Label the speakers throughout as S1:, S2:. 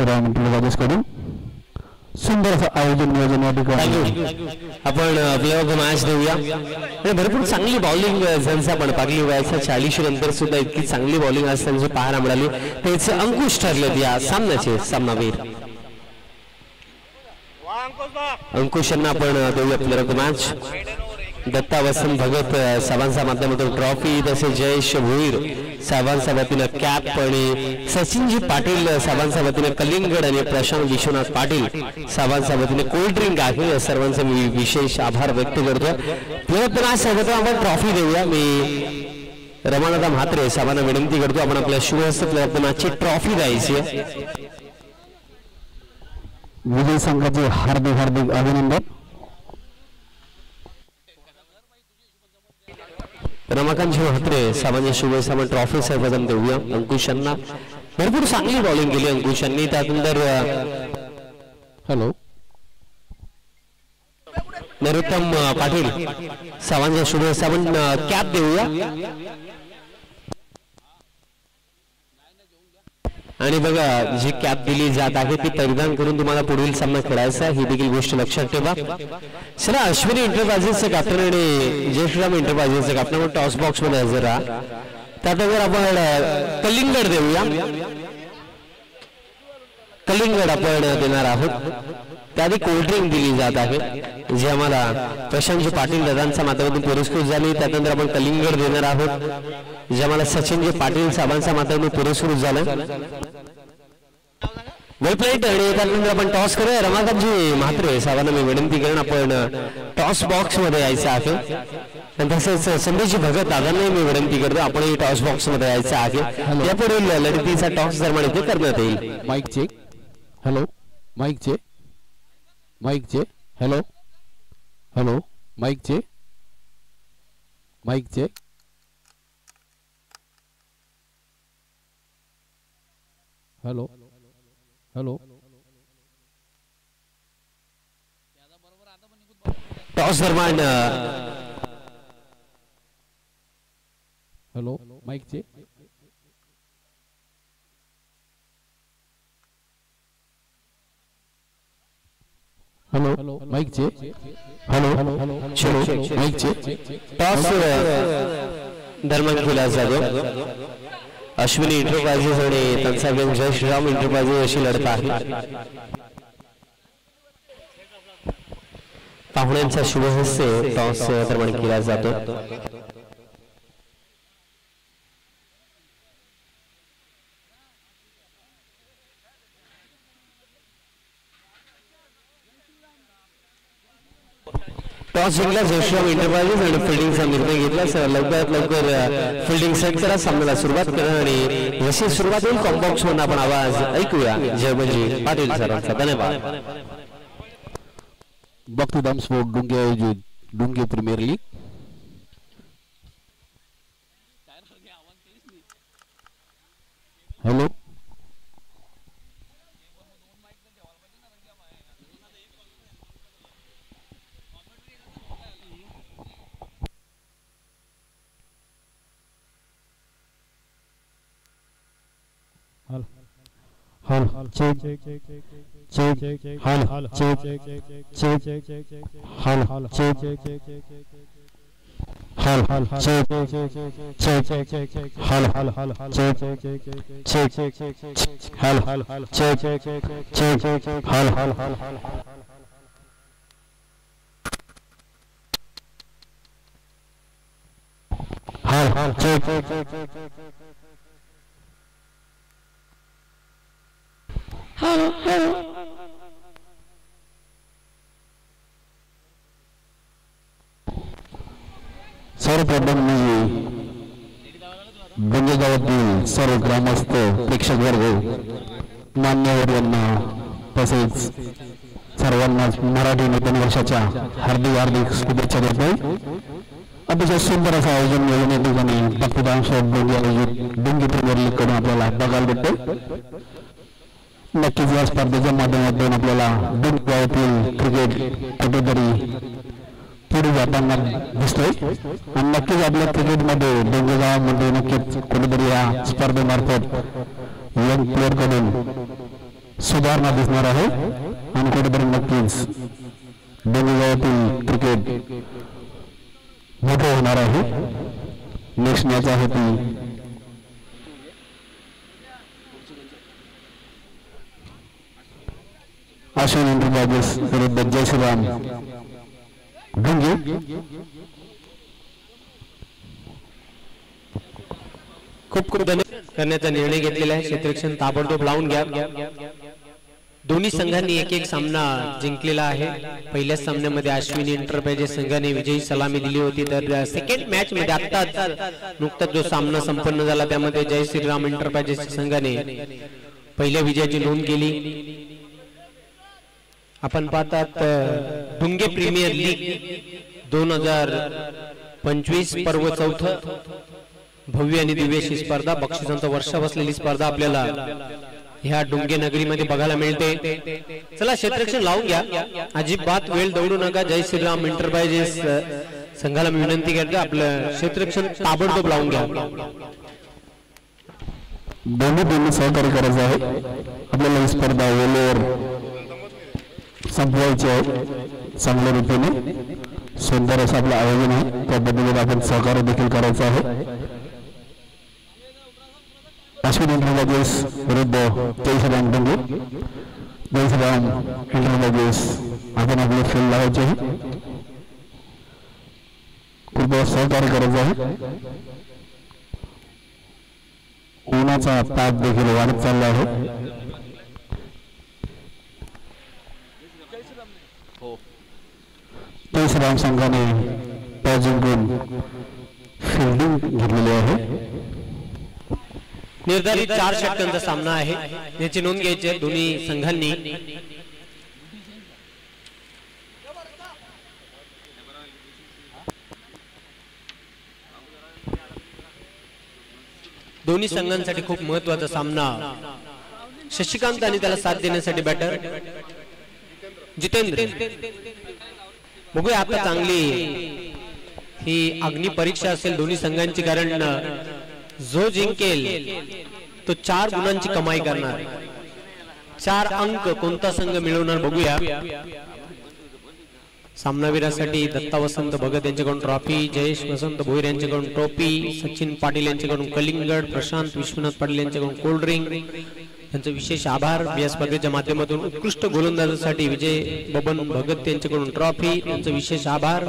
S1: Shriram interview कडून सुंदर असं आयोजन नियोजन या ठिकाणी
S2: आपण प्लेऑफ मॅच देऊया आणि भरपूर चांगली बॉलिंग ज्यांचं आपण पाहिली वयाच्या 40 नंतर सुद्धा इतकी चांगली बॉलिंग आज त्यांची पाहायला मिळाली त्याचे अंकुश ठरलेत या सामन्याचे सामनावीर अंकुश यांना आपण देऊया player of the match Datta Vasant Bhagat साहेबांच्या माध्यमातून ट्रॉफी तसेच जयेश भोईर साहेबांच्या वतीनं कॅप आणि सचिनजी पाटील साहेबांच्या वतीनं कलिंगड आणि प्रशांत विश्वनाथ पाटील साहेबांच्या वतीनं कोल्ड ड्रिंक आहे या सर्वांचे मी विशेष आभार व्यक्त करतो प्लेअर ऑफ द मॅच सोबत आपण ट्रॉफी देऊया मी रमानाथ म्हात्रे साहेबांना विनंती करतो आपण आपल्या शुभहस्त प्लेअर ऑफ द मॅचची ट्रॉफी द्यायची
S1: विजय संघाचे हार्दिक हार्दिक अभिनंदन
S2: रमाकांत म्हात्रे साहेबांच्या शुभेच्छा आपण ट्रॉफी सर्वजण देऊया अंकुश यांना भरपूर चांगली बॉलिंग केली अंकुश यांनी त्यानंतर
S1: हॅलो
S2: नरोत्तम पाटील साहेबांच्या शुभेच्छा आपण कॅप देऊया आणि बघा जी कॅप दिली जात आहे ती परिधान करून तुम्हाला पुढील सामना खेळायचा ही देखील गोष्ट लक्षात ठेवा चला अश्विनी एंटरप्राइजेसचे कॅप्टन आणि जय श्रीराम एंटरप्राइजेसचे कॅप्टन आपण टॉस बॉक्स मध्ये हजर राहा त्यानंतर आपण कलिंगड देऊया कलिंगड आपण देणार आहोत त्याआधी कोल्ड्रिंक दिली जात आहे जे आम्हाला प्रशांतजी पाटील दादांच्या माध्यमातून पुरस्कृत झाली त्यानंतर आपण कलिंगड देणार आहोत जे आम्हाला सचिनजी पाटील साहेबांच्या माध्यमातून पुरस्कृत झालं वेल प्लेट आणि त्यानंतर आपण टॉस करूया रमाकांतजी म्हात्रे साहेबांना मी विनंती करेन आपण टॉस बॉक्स मध्ये यायचं आहे आणि तसेच संदेशजी भगत दादांना मी विनंती करतो आपणही टॉस बॉक्स मध्ये यायचं आहे यापुढील लढतीचा टॉस दरम्यान इथे करण्यात येईल
S1: mic check hello mic check mic check hello hello mic check mic check hello hello
S2: toss दरम्यान
S1: hello mic check hello mic check hello mic check
S2: toss दरम्यान केला जातो अश्विनी एंटरप्राइजेस आणि त्यांचा जय श्रीराम एंटरप्राइजेस अशी लढत आहे पाहुण्यांचा शुभहस्ते टॉस दरम्यान केला जातो टॉस जिंकला जय श्रीराम एंटरप्राइजेस आणि फिल्डिंगचा निर्णय घेतला लवकरात लवकर फिल्डिंग सेट करा सामन्याला सुरुवात करा आणि जशी सुरुवात होईल कॉम्बॉक्स मधून आपण आवाज ऐकूया जयमनजी पाटील सरांचा धन्यवाद
S1: बख्तुदाम स्पोर्ट डुंगे आयोजित डुंगे प्रीमियर लीग हॅलो हल चेक चेक हल चेक चेक हल चेक हल चेक चेक हल चेक चेक हल चेक चेक हल हल चेक सर्वप्रथम मी डोंगे गावातील सर्व ग्रामस्थ प्रेक्षक वर्ग मान्यवर यांना तसेच सर्वांनाच मराठी नूतन वर्षाच्या हार्दिक हार्दिक शुभेच्छा देतो अतिशय सुंदर असं आयोजन मिळून या ठिकाणी बख्तुदाम स्पोर्ट डोंगे आयोजित डोंगे प्रीमियर लीग कडून आपल्याला बघायला भेटतो नक्कीच या स्पर्धेच्या माध्यमातून आपल्याला डोंगे गावातील क्रिकेट कुठेतरी पुढे जाताना दिसतोय आणि नक्कीच आपल्या क्रिकेटमध्ये डोंगे गावामध्ये नक्कीच कुठेतरी या स्पर्धेमार्फत यंग प्लेअर कडून सुधारणा दिसणार आहे आणि कुठेतरी नक्कीच डोंगरगावातील क्रिकेट मोठं होणार आहे. नेक्स्ट मॅच आहे ती अश्विन एंटरप्राइजेस विरुद्ध जय श्रीराम ढुंगे.
S2: खूप खूप धन्यवाद करण्याचा निर्णय घेतलेला आहे. क्षेत्ररक्षण ताबडतोब लावून घ्या. दोन्ही संघांनी एक एक सामना जिंकलेला आहे. पहिल्या सामन्यामध्ये अश्विनी एंटरप्राइजेस संघाने विजयी सलामी दिली होती, तर सेकंड मॅच मध्ये आत्ताच नुकताच जो सामना संपन्न झाला त्यामध्ये जय श्रीराम एंटरप्राइजेस संघाने पहिल्या विजयाची नोंद केली. आपण पाहतात डुंगे प्रीमियर लीग 2025 पर्व चौथं भव्य आणि दिव्य अशी स्पर्धा, बक्षिसांचा वर्षा बसलेली स्पर्धा आपल्याला ह्या डुंगे नगरीमध्ये बघायला मिळते. चला क्षेत्ररक्षण लावून घ्या. अजिबात वेळ दौडू नका. जय श्रीराम एंटरप्राइजेस संघाला मी विनंती करते आपलं क्षेत्ररक्षण ताबडतोब लावून घ्या.
S1: दोन्ही सहकार्य करायचं आहे. आपल्याला ही स्पर्धा वेळेवर संपवायची आहे. चांगल्या रीतीने सुंदर असं आपलं आयोजन आहे, त्या पद्धतीने आपण सहकार्य देखील करायचं आहे. अश्विन एंटरप्राइजेस विरुद्ध जय श्रीराम ढुंगे. जय श्रीराम एंटरप्राइजेस आपण आपले फील्ड लावायचे आहे. कृपया सहकार्य करायचं आहे. उन्हाचा ताप देखील वाढत चालला आहे. जय श्रीराम संघाने टॉस जिंकून फिल्डिंग घेतलेली आहे.
S2: निर्धारित 4 षटकांचा सामना आहे, याची नोंद घ्यायची आहे दोन्ही संघांनी. दोन्ही संघांसाठी खूप महत्वाचा सामना. शशिकांत आणि त्याला साथ देण्यासाठी बॅटर जितेंद्र. बघूया आता चांगली ही अग्नि परीक्षा असेल दोन्ही संघांची, कारण जो जिंकेल तो 4 गुणांची कमाई करणार. 4 अंक कोणता संघ मिळवणार बघूया. सामनावीरासाठी दत्ता वसंत भगत यांच्याकडून ट्रॉफी, जयेश वसंत भोईर यांच्याकडून ट्रॉफी, सचिन पाटील यांच्याकडून कलिंगड, प्रशांत विश्वनाथ पाटील यांच्याकडून कोल्ड ड्रिंक. त्यांचे विशेष आभार. या स्पर्धेच्या माध्यमातून उत्कृष्ट गोलंदाजासाठी विजय बबन भगत यांच्याकडून ट्रॉफी, त्यांचे विशेष आभार.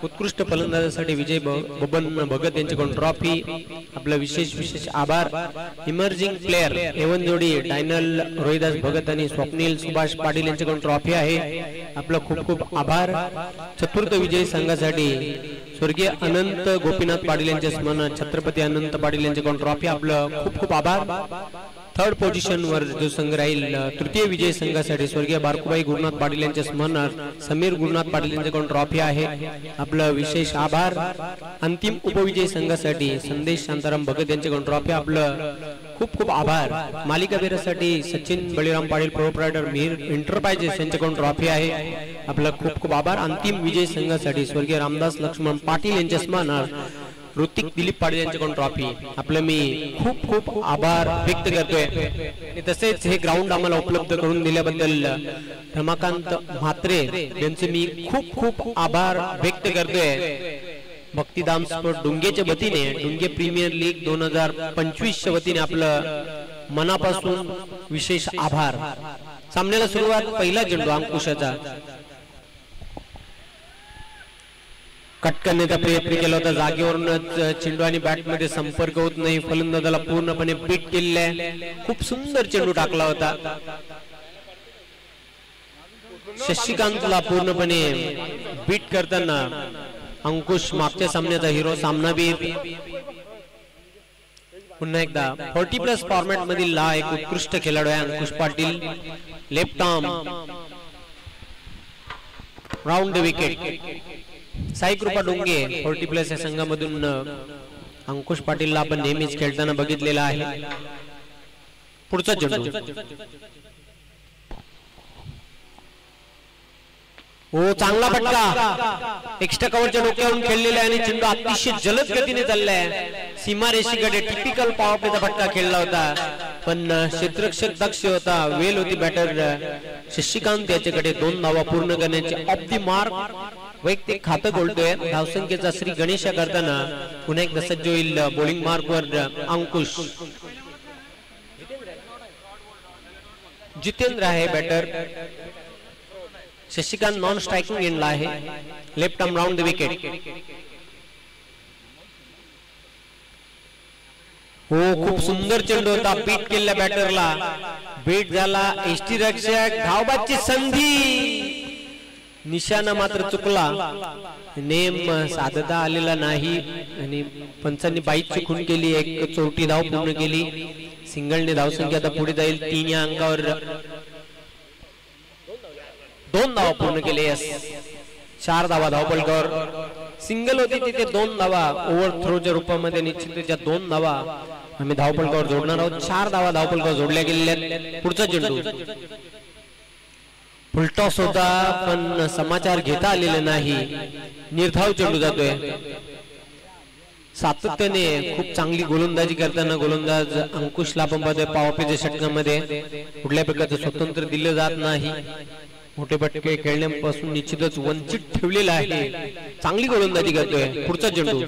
S2: उत्कृष्ट फलंदाजासाठी विजय बबन भगत यांच्याकडून ट्रॉफी, आपला विशेष आभार. इमर्जिंग प्लेअर एवन जोडी डायनल रोहिदास भगत आणि स्वप्नील सुभाष पाटील यांच्याकडून ट्रॉफी आहे, आपला खूप खूप आभार. चतुर्थ विजयी संघासाठी स्वर्गीय अनंत गोपीनाथ पाटील यांच्या स्मरणार्थ छत्रपती अनंत पाटील यांच्याकडून ट्रॉफी, आपलं खूप खूप आभार. थर्ड पोझिशन वर जो संघ राहील तृतीय विजय संघासाठी स्वर्गीय बारकुबाई गुरुनाथ पाटील यांच्या स्मरणार्थ समीर गुरुनाथ पाटील यांच्याकडून ट्रॉफी आहे, आपलं विशेष आभार. अंतिम उपविजयी संघासाठी संदेश शांताराम भगत यांच्याकडून ट्रॉफी, आपलं खूप खूप आभार. मालिकावीरासाठी सचिन बळीराम पाटील प्रोप्रायटर मिहिर एंटरप्राइजेस यांच्याकडून ट्रॉफी आहे, आपलं खूप खूप आभार. अंतिम विजय संघासाठी स्वर्गीय रामदास लक्ष्मण पाटील यांच्या स्मरणार्थ ऋतिक दिलीप पाटील यांच्याकडून ट्रॉफी, आपलं मी खूप खूप आभार व्यक्त करतोय. तसेच हे ग्राउंड आम्हाला उपलब्ध करून दिल्याबद्दल रमाकांत म्हात्रे यांचे मी खूप खूप आभार व्यक्त करतोय. भक्तिधाम स्पोर्ट डुंगेच्या वतीने, डुंगे प्रीमियर लीग 2025च्या वतीने आपलं मनापासून विशेष आभार. सामन्याला सुरुवात पहिला चेंडू अंकुशाचा. कट करण्याचा प्रयत्न केला होता, जागेवरूनच चेंडू आणि बॅट मध्ये संपर्क होत नाही. फलंदाजाला पूर्णपणे बीट केलेला आहे. खूप सुंदर चेंडू टाकला होता. शशिकांतला पूर्णपणे बीट करताना अंकुश मागच्या सामन्याचा हिरो, सामनावीर. पुन्हा एकदा 40+ फॉर्मॅट मधील एक उत्कृष्ट खेळाडू आहे Ankush Patil. Left arm round the wicket. Sai Kripa Donge 40+ या संघामधून अंकुश पाटीलला आपण नेहमीच खेळताना बघितलेला आहे. पुढचा चेंडू हो, चांगला फटका. एक्स्ट्रा कव्हरच्या डोक्यावरून खेळलेला आहे आणि चेंडू अतिशय जलद गतीने चाललाय. सीमारेषीकडे टिपिकल पॉवर प्लेचा फटका खेळला होता. पण क्षेत्ररक्षक दक्ष होता, वेल होती बॅटर शशिकांत याच्याकडे 2 धावा पूर्ण करण्याची ऑफ द मार्क वैयक्तिक खातं बोलतोय. धावसंख्येचा श्री गणेश करताना पुन्हा एकदा सज्ज होईल बॉलिंग मार्कवर अंकुश. जितेंद्र आहे बॅटर, शशिकांत नॉन स्ट्रायकिंग एंडला आहे, left arm round the wicket. हो खूप सुंदर चेंडू होता, पीट केलेल्या बॅटरला, बेट झाला एसटी रक्षक, धावबाची संधी, निशाणा मात्र चुकला, नेम साधता आलेला नाही आणि पंचांनी 22 खून केली, एक चोरटी धाव पूर्ण केली. सिंगलने धावसंख्या आता पुढे जाईल 3 या अंकावर, 2 धावा पूर्ण केले. यस 4 धावा धावपलकावर, सिंगल होती तिथे 2 धावा ओव्हर थ्रोच्या रूपामध्ये निश्चितच्या 2 धावा आम्ही धावपलकावर जोडणार आहोत. 4 धावा धावपलकावर जोडल्या गेलेल्या. पुढचा चेंडू फुलटॉस होता पण समाचार घेता आलेले नाही, निर्धाव चेंडू जातोय. सातत्याने खूप चांगली गोलंदाजी करताना गोलंदाज अंकुशला आपण पाहतोय पॉवरप्लेच्या षटकांमध्ये कुठल्या प्रकारचं स्वतंत्र दिलं जात नाही, मोठे फटके खेळण्यापासून निश्चितच वंचित ठेवलेला आहे, चांगली गोलंदाजी करतोय. पुढचा चेंडू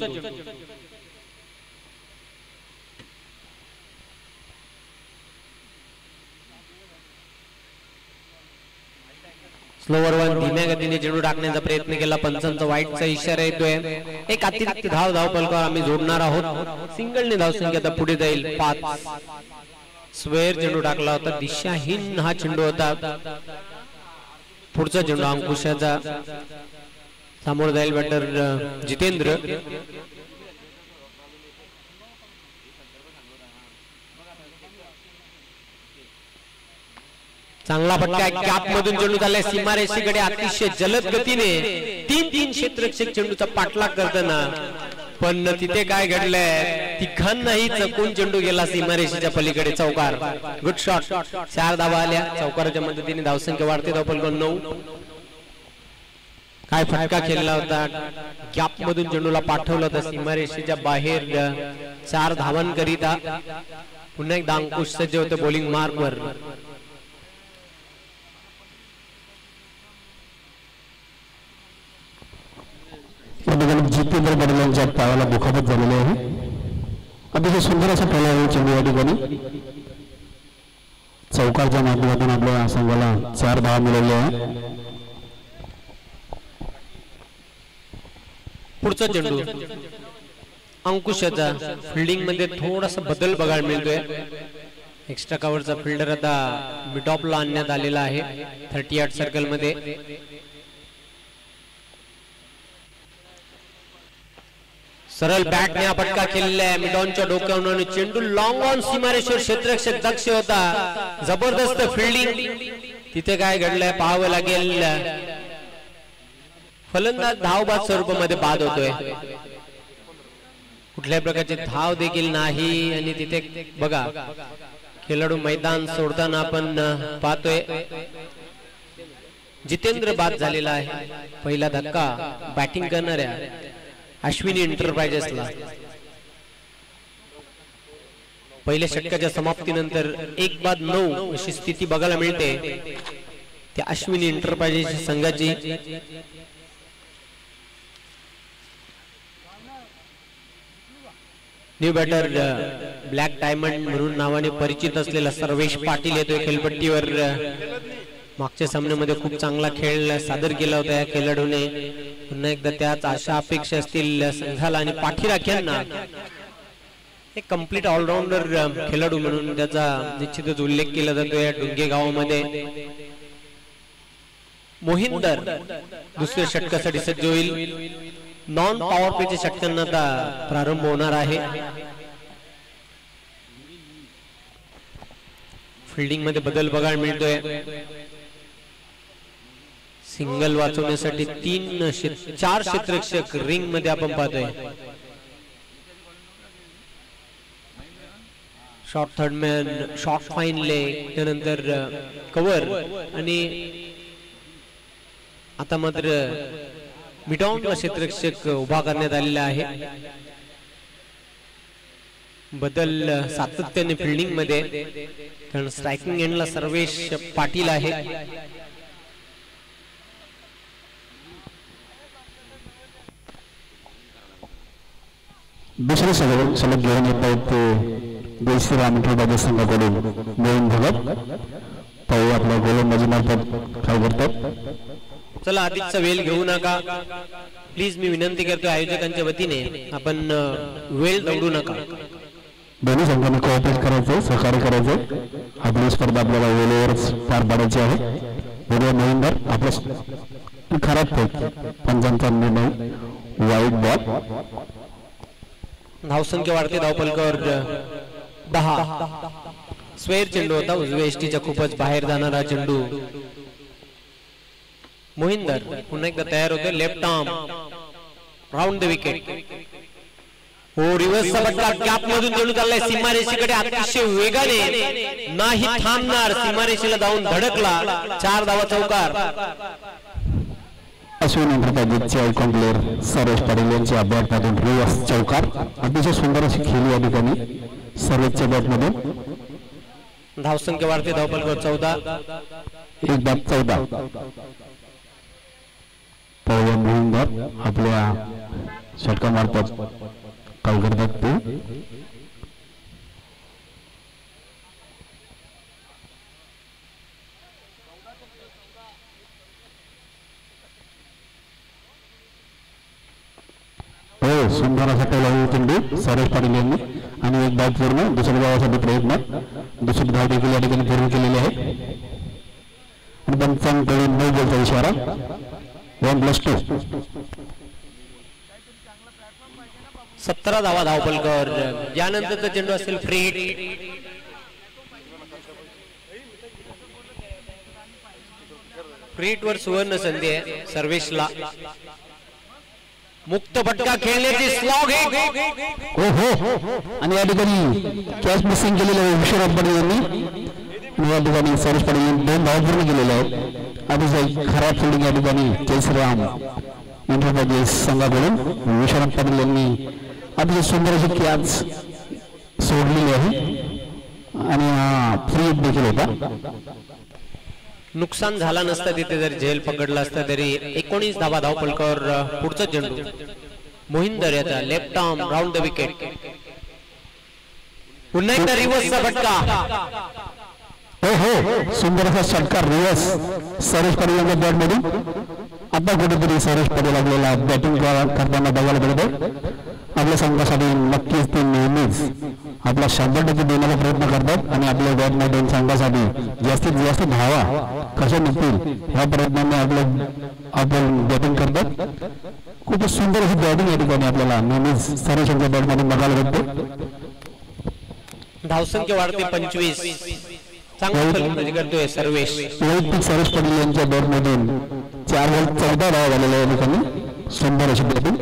S2: स्लोवर वन, धीम्या गतीने चेंडू टाकण्याचा प्रयत्न केला, पंचांचा वाईटचा इशारा येतोय. एक अतिरिक्त धाव पलकावर आम्ही जोडणार आहोत. सिंगलने धावसंख्या आता पुढे जाईल 5. स्वेअर चेंडू टाकला होता, दिशाहीन हा चेंडू होता. पुढचा चेंडू अंकुशाचा समोर जाईल बॅटर जितेंद्र. चांगला फटका कॅप मधून चेंडू झालाय सीमारेषेकडे अतिशय जलद गतीने, 3 क्षेत्ररक्षक चेंडूचा पाठलाग करताना, पण तिथे काय घडलंय, तिघांनाही चकून चेंडू गेला सीमारेषेच्या पलीकडे. चौकार, गुड शॉट. 4 धावा आल्या, चौकाराच्या मदतीने धावसंख्या वाढते. धावपलकावर 9. काय फटका खेळला होता, गॅप मधून चेंडूला पाठवला होता सीमारेषेच्या बाहेर 4 धावांकरिता. पुन्हा एकदा अंकुश सज्ज होते बॉलिंग मार्कवर.
S1: जितेंद्र बडल यांच्या पायाला दुखापत झालेली आहे. अतिशय सुंदर असा पहिला चेंडू या ठिकाणी चौकारच्या माध्यमातून आपल्या संघाला 4 धावा मिळवल्या आहे.
S2: पुढचा चेंडू अंकुशाचा, फिल्डिंग मध्ये थोडासा बदल बघायला मिळतोय. एक्स्ट्रा कव्हरचा फिल्डर आता मिड ऑफला आणण्यात आलेला आहे 38 सर्कल मध्ये. सरळ बॅटने फटका केलेला आहे मिडॉनच्या डोक्यावरून, चेंडू लॉंग ऑन सीमारेश्वर क्षेत्ररक्षक दक्ष होता, जबरदस्त फिल्डिंग. तिथे काय घडलंय पाहावं लागेल. फलंदाज धावबाद स्वरूपामध्ये बाद होतोय, कुठल्याही प्रकारची धाव देखील नाही. आणि तिथे बघा खेळाडू मैदान सोडताना आपण पाहतोय जितेंद्र बाद झालेला आहे. पहिला धक्का बॅटिंग करणाऱ्या अश्विनी एंटरप्राइजेसला. पहिल्या षटकाच्या समाप्तीनंतर 1-9 अशी स्थिती बघायला मिळते त्या अश्विनी एंटरप्राइजेस संघाची. न्यू बॅटर ब्लॅक डायमंड म्हणून नावाने परिचित असलेला सर्वेश पाटील येतोय खेळपट्टीवर. मागच्या सामन्यामध्ये खूप चांगला खेळ सादर केला होता या खेळाडूने. पुन्हा एकदा त्याच आशा अपेक्षा असतील संघाला आणि पाठीराख्यांना. एक कंप्लीट ऑलराऊंडर खेळाडू म्हणून त्याचा निश्चितच उल्लेख केला जातो या डुंगे गावामध्ये. मोहिंदर दुसऱ्या षटकासाठी सज्ज होईल. नॉन पॉवर प्लेच्या षटकांना आता प्रारंभ होणार आहे. फिल्डिंग मध्ये बदल बघायला मिळतोय. सिंगल वाचवण्यासाठी 4 क्षेत्ररक्षक रिंग मध्ये आपण पाहतोय. Short third man, short fine leg, त्यानंतर कव्हर आणि आता मात्र मिडॉनला क्षेत्ररक्षक उभा करण्यात आलेला आहे. बदल सातत्याने फिल्डिंग मध्ये, कारण स्ट्रायकिंग एंडला सर्वेश पाटील आहे.
S1: दुसरे सलग घेऊन येत आहेत ते जयश्रीराम इंटरप्राइजेस संघाकडून मोहीन भगत. पाहू आपल्या गोलंदाजी मार्फत काय करतात.
S2: चला अधिकचा वेळ घेऊ नका प्लीज, मी विनंती करतो आयोजकांच्या वतीने, आपण वेळ दौडू नका.
S1: दोन्ही संघांनी कोऑपरेट करायचं, सहकार्य करायचं. आपली स्पर्धा आपल्याला वेळेवरच पार पाडायची आहे. बघूया मोहिंदर आपला खराब पंचांचा निर्णय, वाईट बॉल.
S2: धावसंख्या वाढते, धावपलकावर 10. स्वेर चेंडू होता, उजव्या एसटीच्या खूपच बाहेर जाणारा चेंडू. मोहिंदर पुन्हा एकदा तयार होते, left arm round the wicket. हो, रिव्हर्सचा फटका गॅप मधून चेंडू चाललाय सीमारेषेकडे, अतिशय वेगाने, नाही थांबणार, सीमारेषेला जाऊन धडकला. 4 धावा, चौकार.
S1: अश्विन एंटरप्राइजेसचे आयकॉन प्लेअर सरोज पाटील यांच्या बॅटमधून रिव्हर्स चौकार. अतिशय सुंदर अशी खेळी या ठिकाणी सरोजच्या बॅटमधून.
S2: धावसंख्या वाढते, धावपलकावर 14.
S1: एक बाद 14. पाहूया मोहिंदर आपल्या षटका मार्फत काय करतात ते. हो, सुंदर असा पहिला चेंडू सरोज पाटील यांनी, आणि एक धाव पूर्ण. दुसऱ्या धावासाठी प्रयत्न, दुसरी धाव देखील या ठिकाणी पूर्ण केलेली आहे. आणि पंचांकडे 9 बॉलचा इशारा, 1+2.
S2: 17 धावा धावपलकावर. यानंतरचा चेंडू असेल फ्री हिट. फ्री हिट वर सुवर्ण संधी आहे सर्वेशला. मुक्त फटका खेळण्याची स्लॉग आहे.
S1: हो हो, आणि या ठिकाणी कॅच मिसिंग केलेलं आहे विश्वनाथ पाटील यांनी. या ठिकाणी सरोज पाटील यांनी 2 धावा पूर्ण केलेल्या आहेत. अतिशय खराब फिल्डिंग या ठिकाणी जयश्रीराम इंटरप्राइजेस संघाकडून. विश्वनाथ पाटील यांनी अतिशय सुंदर अशी कॅच सोडलेली आहे, आणि हा फ्री हिट देखील होता.
S2: नुकसान झाला नसता तिथे, जर झेल पकडला असता तरी. 19 धावा धावपलकावर. पुढचा चेंडू मोहिंदर याचा left arm round the wicket. पुन्हा एकदा रिव्हर्सचा फटका.
S1: हो हो, सुंदर असा षटकार रिव्हर्स सरोज पाटील यांच्या बॅटमधून. आता कुठेतरी सरोज पाटील आपल्याला बॅटिंग करताना बघायला मिळते. आपल्या संघासाठी नक्कीच ते नेहमीच आपला 100% देण्याचा प्रयत्न करतात, आणि आपल्या बॅटमधून संघासाठी जास्तीत जास्त धावा कशा निघतील ह्या प्रयत्नाने आपण बॅटिंग करतात. खूपच सुंदर अशी बॅटिंग या ठिकाणी आपल्याला नेहमीच सरोजच्या बॅटमधून बघायला मिळते.
S2: धावसंख्या वाढते 25. चांगला फलंदाजी करतोय सर्वेश.
S1: वैयक्तिक सरोज पाटील यांच्या बॅटमधून 4 बॉल 14 धावा झालेल्या या ठिकाणी. सुंदर अशी बॅटिंग.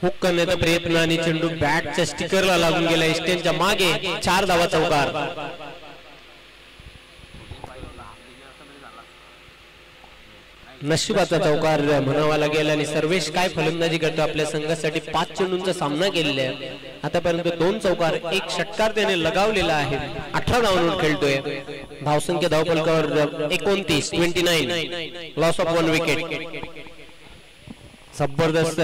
S2: हुक करण्याचा प्रयत्न, आणि चेंडू बॅटच्या स्टिकरला लागून गेला. स्टेनच्या मागे. 4 धावा, चौकार. नशिबाचा चौकार म्हणावा लागेल. आणि सर्वेश काय फलंदाजी करतो, आपल्या संघासाठी 5 चेंडूंचा सामना केलेला आहे. आतापर्यंत 2 चौकार, 1 षटकार त्याने लगावलेला आहे. 18 धावांवर खेळतोय. धावसंख्या धावपलकावर 29. Loss of 1 wicket. जबरदस्त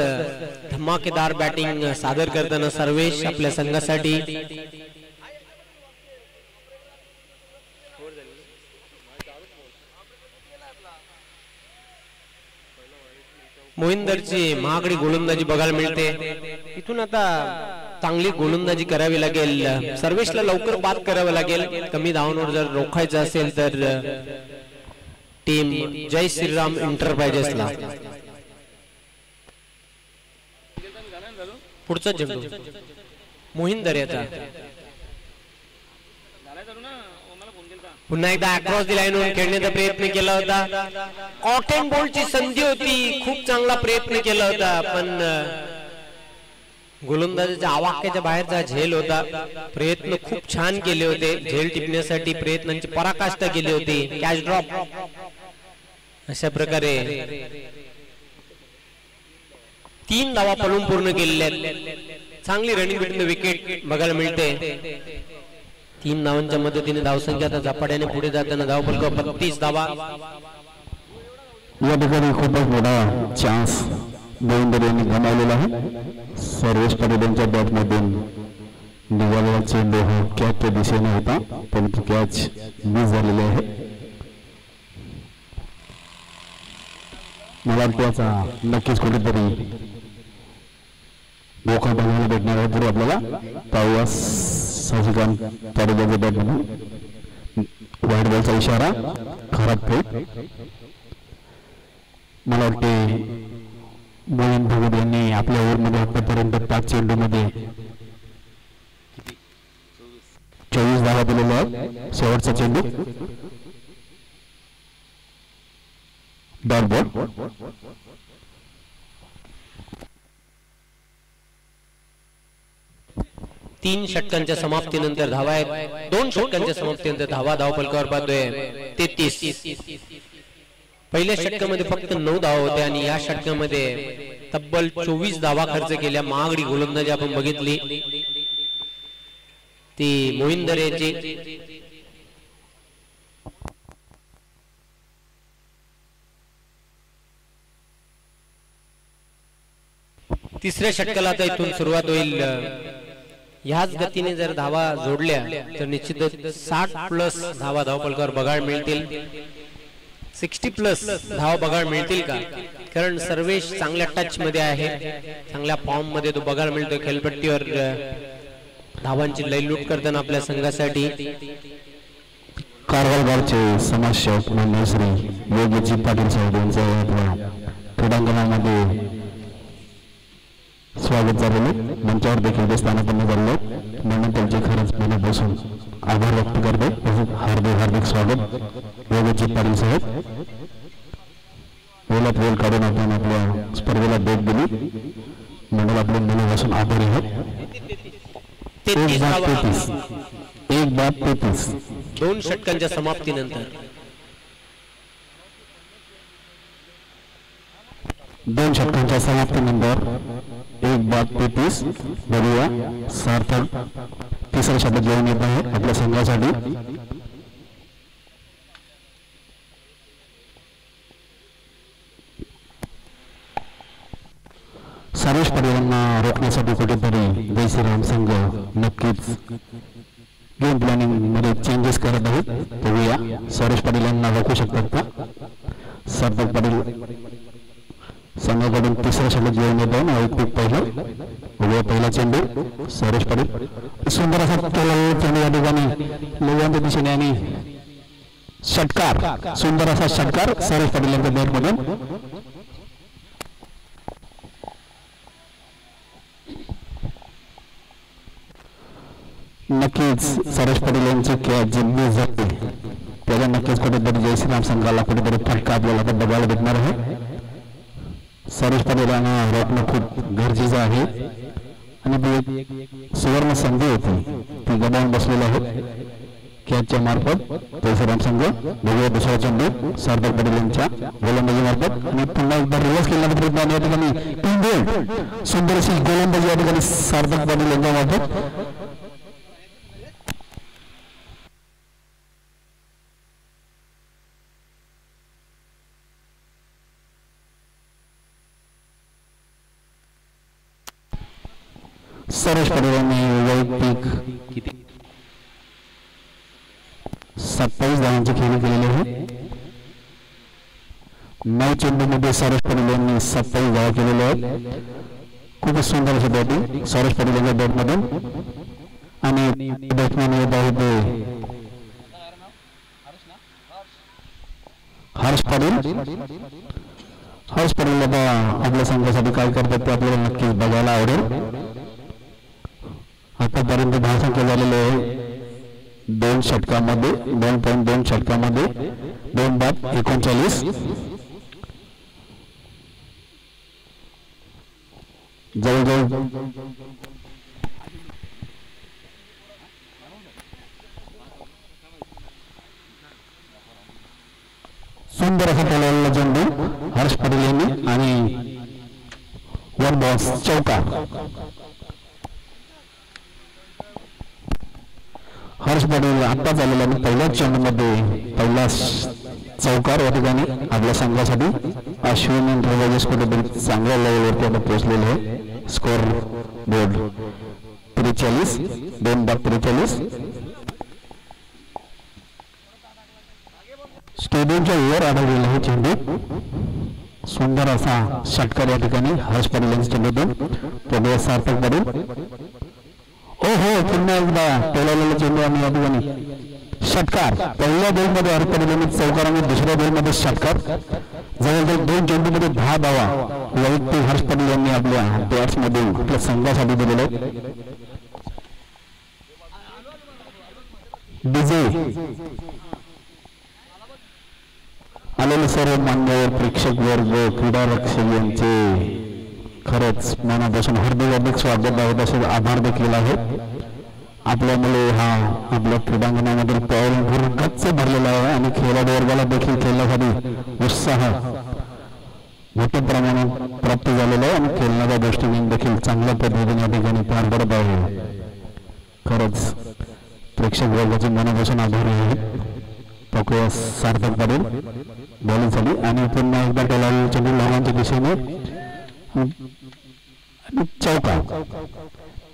S2: धमाकेदार बॅटिंग सादर करताना सर्वेश आपल्या संघासाठी. मोहिंदरची महागडी गोलंदाजी बघायला मिळते. इथून आता चांगली गोलंदाजी करावी लागेल. सर्वेशला लवकर बाद करावं लागेल. कमी धावांवर जर रोखायचं असेल तर टीम जय श्रीराम एंटरप्राइजेसला. पुढचा चेंडू मोहिंदर याचा. पुन्हा एकदा अक्रॉस दी लाईनवरून खेळण्याचा प्रयत्न केला होता. कॉटन बॉलची संधी होती. खूप चांगला प्रयत्न केला होता, पण गोलंदाजाच्या आवाक्याच्या बाहेरचा झेल होता. प्रयत्न खूप छान केले होते. झेल टिपण्यासाठी प्रयत्नांची पराकाष्ठा केली होती. कॅच ड्रॉप अशा प्रकारे 3 धावा पळून पूर्ण केलेल्या आहेत. चांगली रनिंग बिटवीन द विकेट बघायला मिळते. 3 धावांच्या मदतीने धावसंख्या आता झपाट्याने पुढे जाताना धावफलक 32 धावा.
S1: या ठिकाणी खूपच मोठा चान्स गोविंदर यांनी गमावलेला आहे. सर्वेश पाटील यांच्या बॅटमधून निघालेला चेंडू हा कॅचच्या दिशेने होता, परंतु कॅच मिस झालेली आहे. मला वाटतं याचा नक्कीच कुठेतरी मोका बघायला भेटणार आहे. तरी आपल्याला पाहूया शशिकांत पाटील यांच्या बॅटमधून व्हाईट बॉलचा इशारा, खराब फेक. मला वाटते मोहन भगत यांनी आपल्या ओव्हरमध्ये आतापर्यंत 5 चेंडूमध्ये 24 धावा दिलेल्या आहेत. शेवटचा चेंडू डॉट बॉल.
S2: 3 षटकांच्या समाप्तीनंतर धावा आहेत. 2 षटकांच्या समाप्तीनंतर धावा धावफलकावर पाहतोय 33. पहिल्या षटकामध्ये फक्त 9 धावा होत्या आणि या षटकामध्ये तब्बल 24 धावा खर्च केल्या. महागडी गोलंदाजी आपण बघितली ती मोहिंदर यांची. तिसऱ्या षटकाला आता इथून सुरुवात होईल. ह्याच गतीने जर धावा जोडल्या तर निश्चितच 60+ धावा धावफलकावर बघायला मिळतील. 60+ धावा बघायला मिळतील का? कारण सर्वेश चांगल्या टच मध्ये आहे, चांगल्या फॉर्म मध्ये तो बघायला मिळतोय. खेळपट्टीवर धावांची लयलूट करताना आपल्या संघासाठी.
S1: कारवारगावचे समाजसेवक मान्य श्री योगीजी पाटील साहेब यांचं क्रीडांगणामध्ये स्वागत झालेले. मंचावर देखील स्थानापन्न झाले म्हणून त्यांचे खरंच मनापासून आभार व्यक्त करते. हार्दिक स्वागत योगीजी पाटील साहेब. वेळात वेळ काढून आपण आपल्या स्पर्धेला भेट दिली म्हणून आपले मनापासून आभारी आहोत. 1-33
S2: 2 षटकांच्या समाप्तीनंतर
S1: 2 षटकांच्या समाप्तीनंतर 1-33. बघूया सार्थक तिसरा षटक घेऊन येत आहे आपल्या संघासाठी. सर्वेश पाटील यांना रोखण्यासाठी कुठेतरी जय श्रीराम संघ नक्कीच गेम प्लॅनिंग मध्ये चेंजेस करत आहेत. बघूया सर्वेश पाटील यांना रोखू शकतात का? सार्थक पाटील संघाकडून तिसरा षटक घेऊन येत आहे. खूप पहिला चेंडू सर्वेश पाटील सुंदर असा चेंडू या ठिकाणी लोकांच्या दिशेने आणि षटकार, सुंदर असा षटकार सर्वेश पाटील यांच्या बॅटमधून. नक्कीच सर्वेश पाटील यांची कॅच जी मिस झाली त्याला नक्कीच कुठेतरी जय श्रीराम संघाला कुठेतरी फटका आपल्याला आता बघायला भेटणार आहे. सर्वेश पाटील यांना रोखणं खूप गरजेचं आहे आणि ती एक सुवर्ण संधी होती ती गमावून बसलेली आहे कॅचच्या मार्फत. जय श्रीराम संघ बघूया दुसरा चेंडू सार्थक पाटील यांच्या गोलंदाजी मार्फत आणि पुन्हा एकदा रिव्हर्स केल्यानंतर या ठिकाणी सुंदर अशी गोलंदाजी या ठिकाणी सार्थक पाटील यांच्या मार्फत. सर्वेश पाटील यांनी वैयक्तिक 27 धावांची खेळी केलेली आहे. 9 चेंडूमध्ये सर्वेश पाटील यांनी 27 धावा केलेल्या आहेत. खूपच सुंदर अशी बॅटिंग सर्वेश पाटील यांच्या बॅटमधून आणि बॅट्समॅन येत आहे ते हर्ष पाटील. हर्ष पाटील आता आपल्या संघासाठी काय करतात ते आपल्याला नक्कीच बघायला आवडेल. आतापर्यंत धावसंख्या झालेली आहे 2 षटकामध्ये 2.2 षटकामध्ये 2-39. जवळजवळ सुंदर असा टोलवलेला चेंडू हर्ष पटेल यांनी आणि वन बॉक्स चौकार. हर्ष पटेल आता झालेला आणि पहिल्याच चेंडूमध्ये पहिला चौकार या ठिकाणी आपल्या संघासाठी अश्विन एंटरप्राइजेस कुठेतरी चांगल्या लेवलवरती आता पोहोचलेले आहे. Score board 43 2-43. स्टेडियमच्या वर आढळलेला हे चेंडू सुंदर असा षटकार या ठिकाणी हर्ष पटेल यांच्या चेंडूतून तो सार्थक पडेल. हो पुन्हा एकदा टोलवलेला चेंडू आणि या ठिकाणी षटकार. पहिल्या बॉलमध्ये हर्ष पटेल यांनी चौकार आणि दुसऱ्या बॉलमध्ये षटकार. जवळजवळ 2 चेंडूमध्ये 10 धावा वैयक्तिक हर्ष पटेल यांनी आपल्या बॅट्समध्ये आपल्या संघासाठी दिलेले. डीजे आलेले सर्व मान्यवर प्रेक्षक वर्ग क्रीडा रक्षक यांचे खरंच मनापासून हार्दिक स्वागत आहे. तसेच आभार देखील आहे. आपल्यामुळे हा आपल्या क्रीडांगणामधील पाऊल गच्च भरलेला आहे आणि खेळाडू वर्गाला देखील खेळण्यासाठी उत्साह मोठ्या प्रमाणात प्राप्त झालेला आहे आणि खेळण्याच्या दृष्टीने देखील चांगल्या पद्धतीने या ठिकाणी पार पडत आहे. खरंच प्रेक्षक वर्गाचे मनापासून आभार आहे. पकूया सार्थक पडेल बॉलिंग झाली आणि पुन्हा एकदा टोलावलेला चेंडू लावांच्या दिशेने चौका.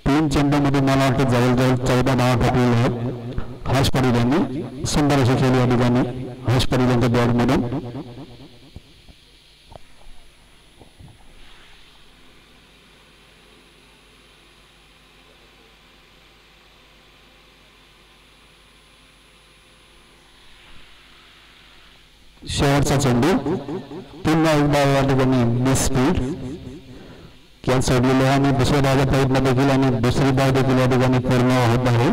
S1: 3 चेंडूमध्ये मला वाटतं जवळजवळ 14 धावा ठोकलेल्या आहेत. हर्ष पटेल यांनी सुंदर अशी खेळली या ठिकाणी हर्ष पटेल यांच्या बॅटमधून. शेवटचा चेंडू पुन्हा एकदा या ठिकाणी मिस स्पीड कॅच सोडलेले आहे आणि दुसऱ्या धावाचा प्रयत्न देखील आणि दुसरी धाव देखील या ठिकाणी पूर्ण होत आहे.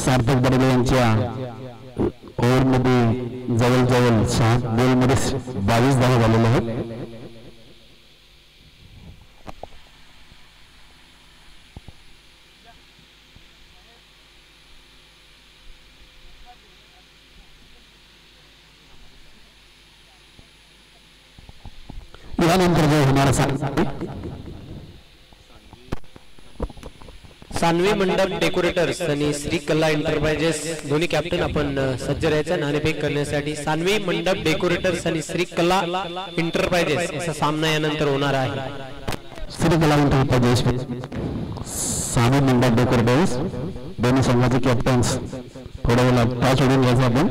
S1: सार्थक पटेल यांच्या ओव्हरमध्ये जवळजवळ 6 बॉलमध्ये 22 धावा झालेल्या आहेत. यानंतर जो होणारा
S2: सानवी मंडप डेकोरेटर्स आणि श्री कला एंटरप्राइजेस दोन्ही कॅप्टन आपण सज्ज राहायचं नाणेफेक करण्यासाठी. सानवी मंडप डेकोरेटर्स आणि श्री कला एंटरप्राइजेस असा सामना यानंतर होणार आहे.
S1: श्री कला एंटरप्राइजेस सानवी मंडप डेकोरेटर्स दोन्ही संघाचे कॅप्टन्स थोड्या वेळा टॉस उडून घ्यायचा आपण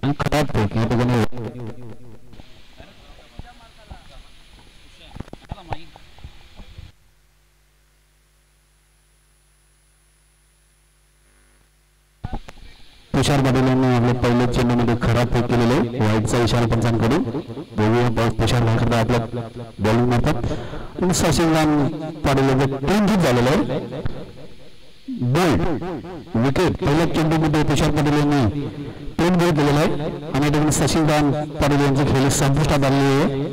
S1: आणि खराब फेक या ठिकाणी तुषार पाटील यांनी आपल्या पहिल्या चेंडूमध्ये खराब फेक केलेले वाईटचा इशारा पंचांकडून. बघूया तुषार भाकरदा आपल्या बॉलिंग मारतात आणि शशिकांत पाटील यांचं 3 हिट झालेलं आहे. बोल्ड विकेट पहिल्या चेंडूमध्ये तुषार पाटील यांनी 3 गोल केलेला आहे आणि त्यामुळे शशिकांत पाटील यांची खेळी संपुष्टात आलेली आहे.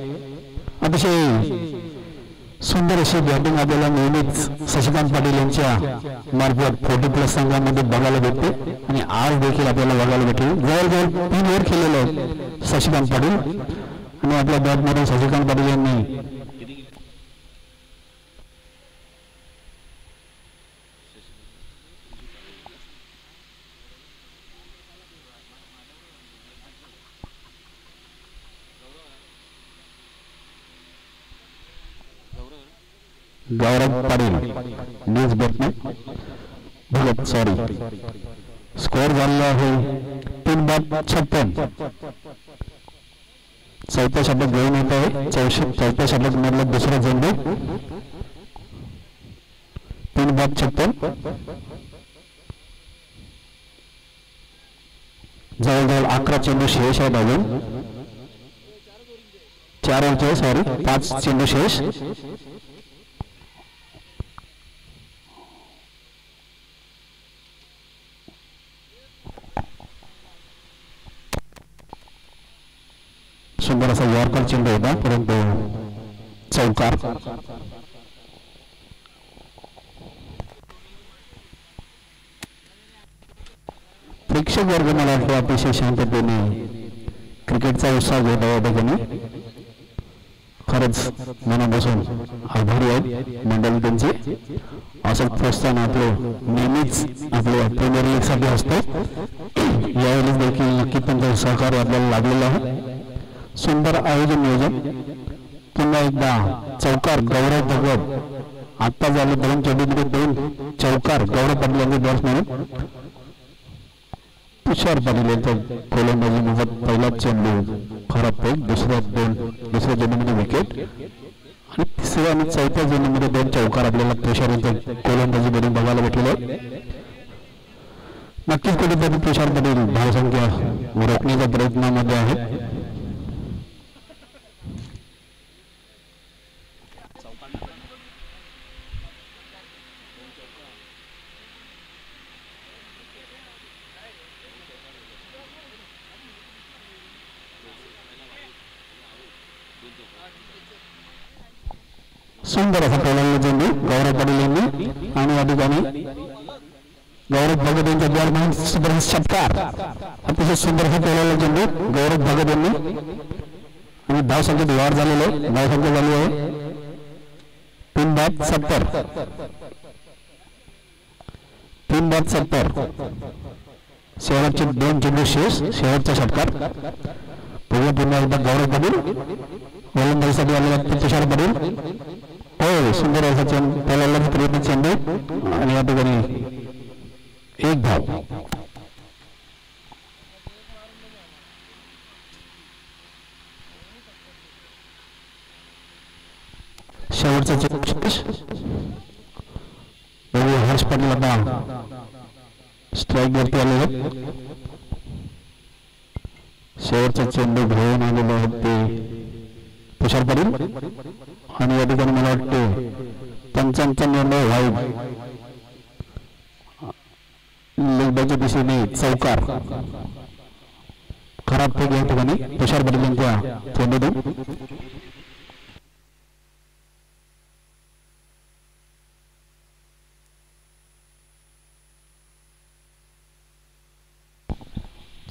S1: अतिशय सुंदर अशी बॅटिंग आपल्याला नेहमीच शशिकांत पाटील यांच्या मार्फत 40+ संघामध्ये बघायला भेटते आणि आज देखील आपल्याला बघायला भेटेल. जवळजवळ 3 ओव्हर खेळलेले आहेत शशिकांत पाटील आणि आपल्या बॅटमधून शशिकांत पाटील यांनी गौरव पाटील न्यूज बॅटमॅन भगत सॉरी. स्कोअर झालेला आहे 3-56. चौथ्या षटक घेऊन येत आहे. चौथ्या षटक मधला दुसरा चेंडू 3-56. जवळजवळ 11 चेंडू शेष आहेत अजून 4 ओव्हरचे सॉरी 5 चेंडू शेष. सुंदर असा यॉर्कर चेंडू होता परंतु चौकार. प्रेक्षक वर्ग मला वाटतं अतिशय शांततेने क्रिकेटचा उत्साह घेत आहे. ठिकाणी खरंच मनापासून आभारी आहेत मंडळी त्यांचे. असं प्रोत्साहन आपलं नेहमीच आपल्या प्रीमियर लीग साठी असतं. यावेळेस देखील नक्की त्यांचं सहकार्य आपल्याला लाभलेलं आहे. सुंदर आयोजन नियोजन. पुन्हा एकदा चौकार गौरव भगत. आता झाले 2 चेंडूमध्ये 2 चौकार गौरव पाटील यांचे बॅट्समॅन. तुषार पाटील यांचा गोलंदाजी मोफत पहिला चेंडू खराब पेट. दुसऱ्या चेंडूमध्ये विकेट आणि तिसऱ्या आणि चौथ्या चेंडूमध्ये 2 चौकार आपल्याला तुषार यांच्या गोलंदाजी बरोबर बघायला भेटलेले आहे. नक्कीच कुठेतरी तुषार पाटील धावसंख्या रोखण्याच्या प्रयत्नामध्ये आहे. सुंदर असा पहिल्यांदा चेंडू गौरव पाटील यांनी आणि या ठिकाणी गौरव भगत यांच्या बॅटमॅन सुंदर षटकार. अतिशय सुंदर असा पहिल्यांदा चेंडू गौरव भगत यांनी आणि धावसंख्येत वाढ झालेली आहे. धावसंख्या झाली आहे 3/70. 3/70. शेवटचे 2 चेंडू शेवटचा षटकार. पुन्हा एकदा गौरव पाटील गोलंदाजीसाठी आलेला तुषार पाटील. हो सुंदर असा चेंडू पहिल्यांदा प्रयत्न चेंडू आणि या ठिकाणी 1 धाव. शेवटचा चेंडू हर्ष पाटील आता स्ट्राईक वरती आलेले. शेवटचा चेंडू घेऊन आलेले आहेत ते तुषार पाटील आणि या ठिकाणी मला वाटते 55 निर्णय व्हाईट. लेगबॅकच्या दिशेने चौकार खराब फेक या ठिकाणी तुषार पाटील यांच्या चेंडूतून.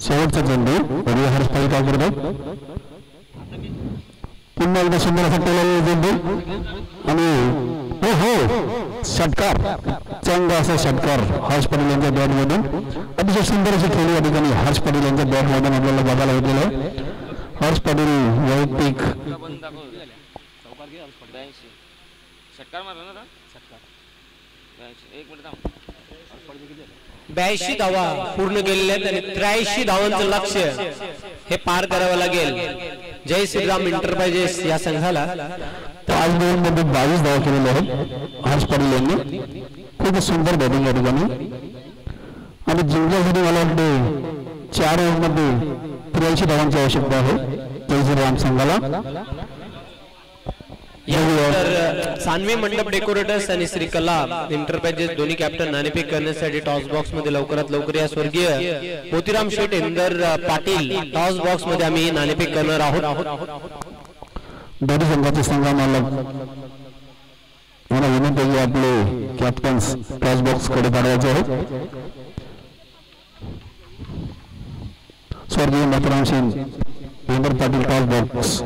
S1: शेवटचा चेंडू हर्ष पाटील काय करतात. पुन्हा एकदा सुंदर असा केलेला चेंडू आणि हो हो षटकार. चांगला असा षटकार हर्ष पाटील यांच्या बॅटमधून. अतिशय सुंदर अशी खेळी या ठिकाणी हर्ष पाटील यांच्या बॅटमधून आपल्याला बघायला भेटलेलं आहे. हर्ष पाटील वैयक्तिक
S2: 82 धावा पूर्ण केलेल्या आहेत आणि 83 धावांचं लक्ष्य हे पार करावं लागेल जय श्रीराम एंटरप्राइजेस या संघाला.
S1: 5 बॉलमध्ये 22 धावा केलेल्या आहेत हर्ष पाटील यांनी. खूप सुंदर बॅटिंग या ठिकाणी आणि जिंकण्यासाठी मला वाटते 4 ओव्हरमध्ये 83 धावांची आवश्यकता आहे जय श्रीराम संघाला.
S2: सानवी मंडप डेकोरेटर्स आणि श्री कला एंटरप्राइजेस दोन्ही कॅप्टन नाणेफेक करण्यासाठी टॉस बॉक्स मध्ये लवकरात लवकर या. स्वर्गीय मोतीराम शेठ इंदर पाटील टॉस बॉक्स मध्ये आम्ही नाणेफेक करणार आहोत.
S1: दोन्ही संघाचे संघामालक मला विनंती आहे आपले कॅप्टन्स टॉस बॉक्स कडे पाठवायचे आहेत. स्वर्गीय मोतीराम शेठ इंदर पाटील टॉस बॉक्स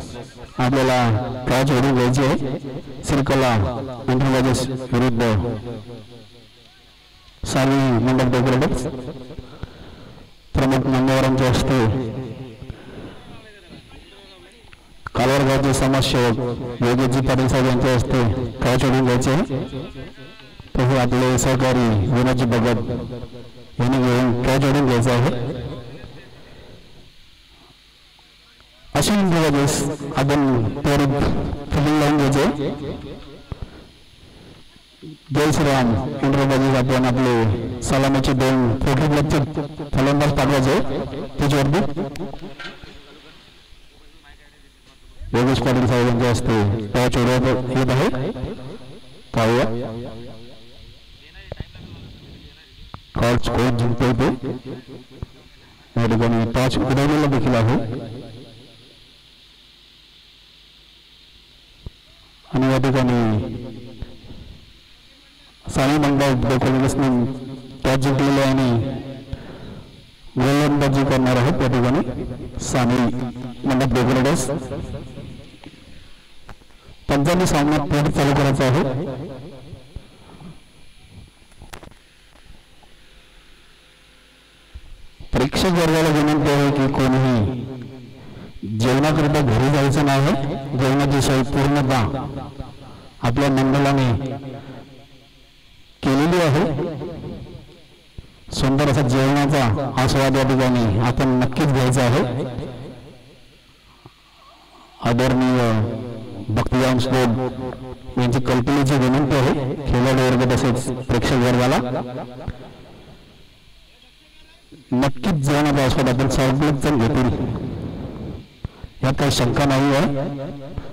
S1: आपल्याला टॉस ओढून घ्यायची आहे. श्रीकला एंटरप्राइजेस विरुद्ध सानवी मंडप डेकोरेटर्स. प्रमुख मान्यवरांच्या हस्ते कालवारगावचे समाजसेवक योगेशजी पाटील साहेब यांच्या हस्ते टॉस ओढून घ्यायचे आहे. तसे आपले सहकारी विनोदजी भगत यांनी घेऊन टॉस ओढून घ्यायचा आहे. अश्विन दिवस आपण त्वरित फिल्डिंग लावून घ्यायचे. जय श्रीराम एंटरप्राइजेस आपण आपले सलामीचे 2 फोटो क्लबचे फलंदाज पाठवायचे त्याच्यावरती. योगेश पाटील साहेब यांच्या हस्ते टॉस ओढवण्यात येत आहे. पाहूया टॉस कोण जिंकतोय ते. या ठिकाणी टॉस उडवलेला देखील आहे या ठिकाणी साई मंडप डेकोरेशनने टॉस जिंकलेले आणि गोलंदाजी करणार आहेत या ठिकाणी साई मंडप डेकोरेटर्स. पंचांनी सामना पुढे चालू करायचा आहे. प्रेक्षक वर्गाला विनंती आहे की कोणीही जेवणाकरिता घरी जायचं नाही. जेवणाची सोय पूर्णतः आपल्या मंडळाने केलेली आहे. सुंदर असा जेवणाचा आस्वाद या ठिकाणी आपण नक्कीच घ्यायचा आहे. आदरणीय भक्तिजान स्पोर्ट यांची कल्पनेची विनंती आहे खेळाडू वर्ग तसेच प्रेक्षक वर्गाला नक्कीच जेवणाचा आस्वाद आपण सर्वच जण घेतील यात काही शंका नाही आहे.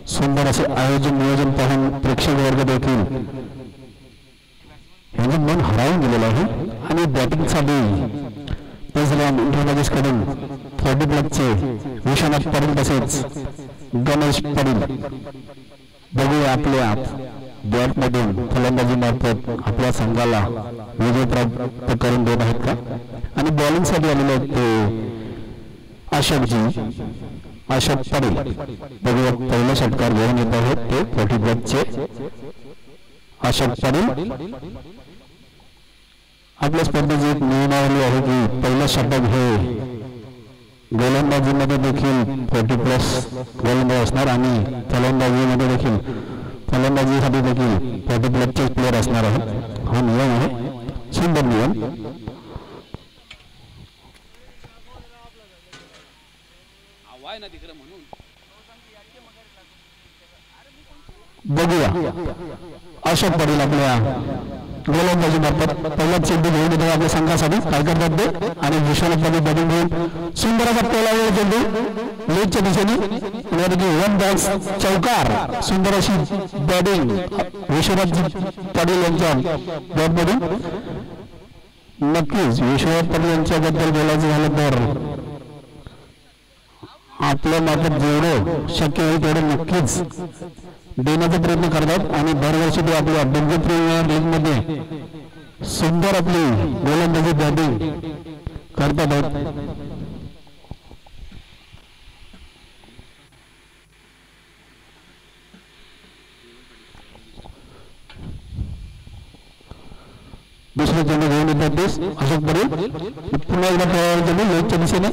S1: सुंदर असे आयोजन नियोजन पाहून प्रेक्षक वर्ग देखील यांचे मन हरावून गेलेलं आहे आणि बॅटिंगसाठी इंटरनॅशनल कडून 40+चे विश्वनाथ पाटील तसेच गणेश पाटील बघूया आपल्या बॅटमधून फलंदाजी मार्फत आपल्या संघाला विजय प्राप्त करून देत आहेत का. आणि बॉलिंगसाठी आलेले आहेत ते अशोक पाटील बघूया पहिलं षटकार घेऊन येत आहेत ते 40+चे अशोक पाटील. आपल्या स्पर्धेची एक नियमावली आहे की पहिलं षटक हे गोलंदाजीमध्ये देखील 40+ गोलंदाज असणार आणि फलंदाजीमध्ये देखील फलंदाजीसाठी देखील 40+चे प्लेअर असणार आहे. हा नियम आहे, सुंदर नियम. बघूया अशोक पाटील आपल्या गोलंदाजी मार्फत पहिला चेंडू घेऊन येतो आपल्या संघासाठी काय करतात ते आणि विश्वनाथ पाटील बॅटिंग घेऊन सुंदर असा पहिला चेंडू लेगच्या दिशेने 1 बॉक्स चौकार. सुंदर अशी बॅटिंग विश्वनाथ पाटील यांच्या बॅटमधून. नक्कीच विश्वनाथ पाटील यांच्याबद्दल बोलायचं झालं तर आपल्या मार्फत जेवढं शक्य होईल तेवढं नक्कीच देण्याचा प्रयत्न करतात आणि दरवर्षी ते आपल्या बंगप्रिमियर लीग मध्ये सुंदर आपली गोलंदाजी बॅटिंग करतात. दुसरे चेंडू घेऊन येतात ते अशोक पाटील पुन्हा एकदा चेंडू लेगच्या दिशेने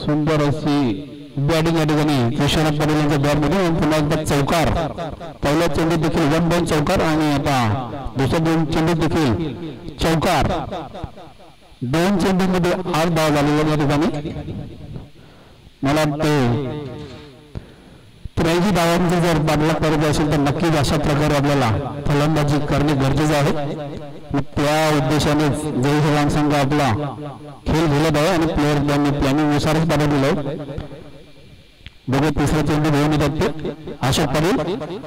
S1: सुंदर अशी बॅटिंग या ठिकाणी विश्वनाथ पाटील यांच्या बॅटमध्ये पुन्हा एकदा चौकार. पहिल्या चेंडूत देखील 1-2 चौकार आणि आता दुसऱ्या 2 चेंडूत देखील चौकार. 2 चेंडूमध्ये 8 धावा झालेल्या या ठिकाणी. मला वाटते 83 धावांचा जर पाठलाग करायचा असेल तर नक्कीच अशा प्रकारे आपल्याला फलंदाजी करणे गरजेचे आहे. त्या उद्देशानेच जय जवान संघ आपला खेळ खेळत आहे आणि प्लेअर त्यांनी प्लॅनिंगनुसारच पाठवलेलं आहे. बघू तिसरा चेंडू घेऊन येतात ते अशोक पाटील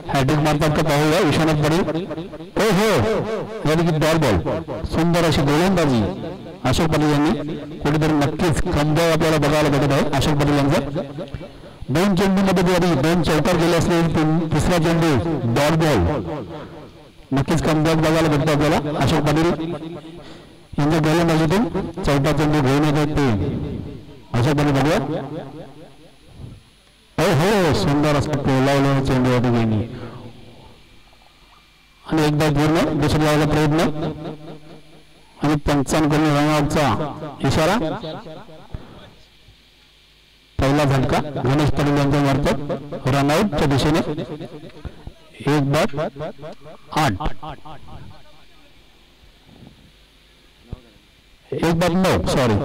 S1: हॅट्रिक मारतात का पाहूया. विश्वनाथ पाटील हो डॉट बॉल. सुंदर अशी गोलंदाजी अशोक पाटील यांनी कुठेतरी नक्कीच कमबॅक आपल्याला बघायला भेटत आहे अशोक पाटील यांचा. 2 चेंडूमध्ये जरी 2 चौकार गेले असले तिसरा चेंडू डॉट बॉल. नक्कीच कमबॅक बघायला भेटतो आपल्याला अशोक पाटील यांच्या गोलंदाजीतून. चौथा चेंडू घेऊन येतात ते अशोक पाटील बघूया. हो सुंदर असं टोलावलेला चेंडू या ठिकाणी आणि एकदा पूर्ण दुसऱ्या जायला प्रयत्न आणि पंचांकडून रनआउटचा इशारा. पहिला झटका गणेश पाटील यांच्या मार्फत रनआउटच्या दिशेने. 1 बाद 8 1 बाद 9 सॉरी.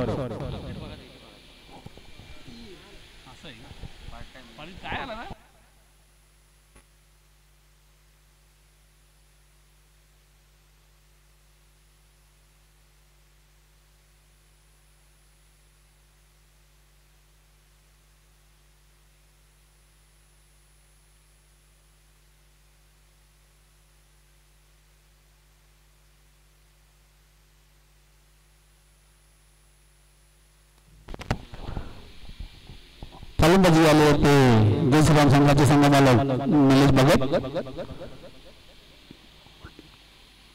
S1: फलंदाजी आले होते जयश्रीराम संघाचे संघमालक निलेश भगत.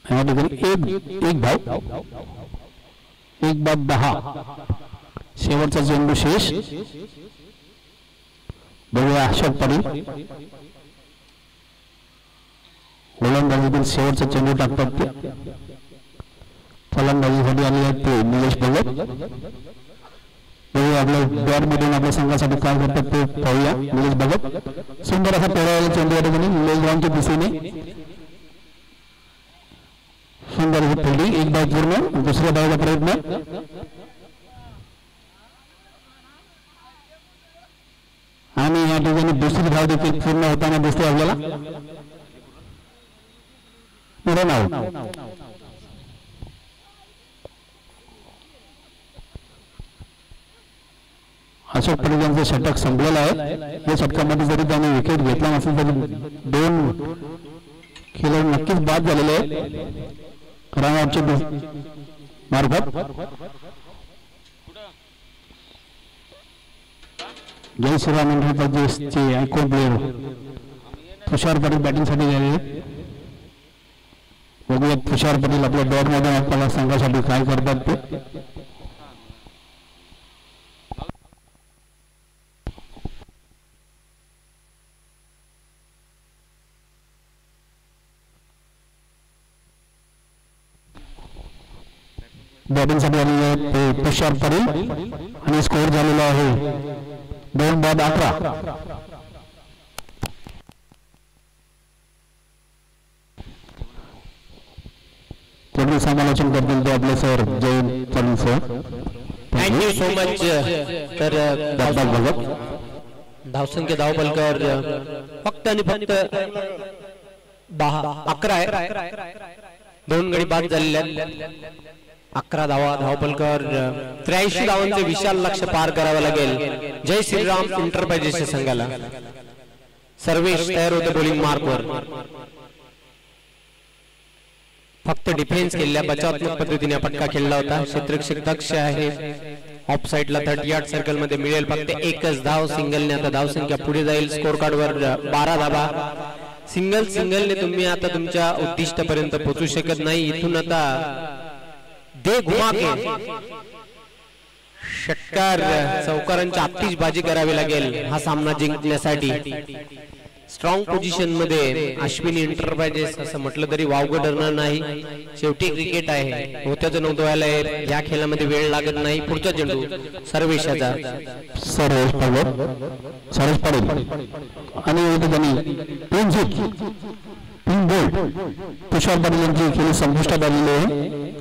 S1: या ठिकाणी एक बाद 10. शेवटचा चेंडू शेष. बघूया अशोक पाटील गोलंदाजीतील शेवटचा चेंडू टाकतात ते. फलंदाजीसाठी आले आहेत ते निलेश भगत. बघूया आपल्या बॅटमधून आपल्या संघासाठी काय करतात ते पाहूया. निलेश भगत सुंदर असा पेरायला चेंडू या ठिकाणी निलेश ग्राउंडच्या दिशेने सुंदर अशी फिल्डिंग. एक डाव पूर्ण. दुसऱ्या डावाचा प्रयत्न आणि या ठिकाणी दुसरी धाव देखील पूर्ण होताना दिसते आपल्याला. Run out. अशोक पाटील यांचं षटक संपलेलं आहे. या षटकामध्ये जरी त्याने विकेट घेतला नसेल तरी 2 खेळाडू नक्कीच बाद झालेले आहेत रनआउटच्या मार्फत. जय श्रीराम एंटरप्राइजेसचे आयकॉन प्लेअर तुषार पाटील बॅटिंगसाठी गेले. बघूया तुषार पाटील आपल्या बॅटमध्ये आपल्याला संघासाठी काय करतात ते. बॅटिंगसाठी आलेले आहेत ते तुषार पाटील आणि स्कोअर झालेला आहे 2 बाद 11. पुढील समालोचन करतील ते आपले sir Jayant Patil sir.
S2: Thank you so much. तर धावसंख्या धावफलकावर फक्त आणि फक्त 11 आहे. 2 गडी बाद झालेले आहेत. 11 धावा धावफलकावर 83 धावांचे विशाल लक्ष्य पार करावं लागेल जय श्रीराम एंटरप्राइजेसच्या संघाला. सर्वेश तयार होते बॉलिंग मार्कवर. फक्त डिफेन्स केलेल्या बचावात्मक पद्धतीने फटका खेळला होता. क्षेत्ररक्षक दक्ष आहे. ऑफ साइडला 30 यार्ड सर्कल मध्ये मिळेल फक्त एकच धाव. सिंगलने आता धावसंख्या पुढे जाईल. स्कोर कार्डवर 12 धावा. सिंगलने तुम्ही आता तुमच्या उद्दिष्टापर्यंत पोहोचू शकत नाही. इथून आता दे घुमा के षटकार चौकारांची आतिषबाजी करावी लागेल हा सामना जिंकण्यासाठी. स्ट्रॉंग पोझिशन मध्ये अश्विनी एंटरप्राइजेस असं म्हटलं तरी वावगं ठरणार नाही. शेवटी क्रिकेट आहे. होत्याचं नव्हतं व्हायला या खेळामध्ये वेळ लागत नाही. पुढचा चेंडू सर्वेशाचा.
S1: सरस पाटील आणि तुषार पाटील यांची खेळ संपुष्टात आलेली आहे.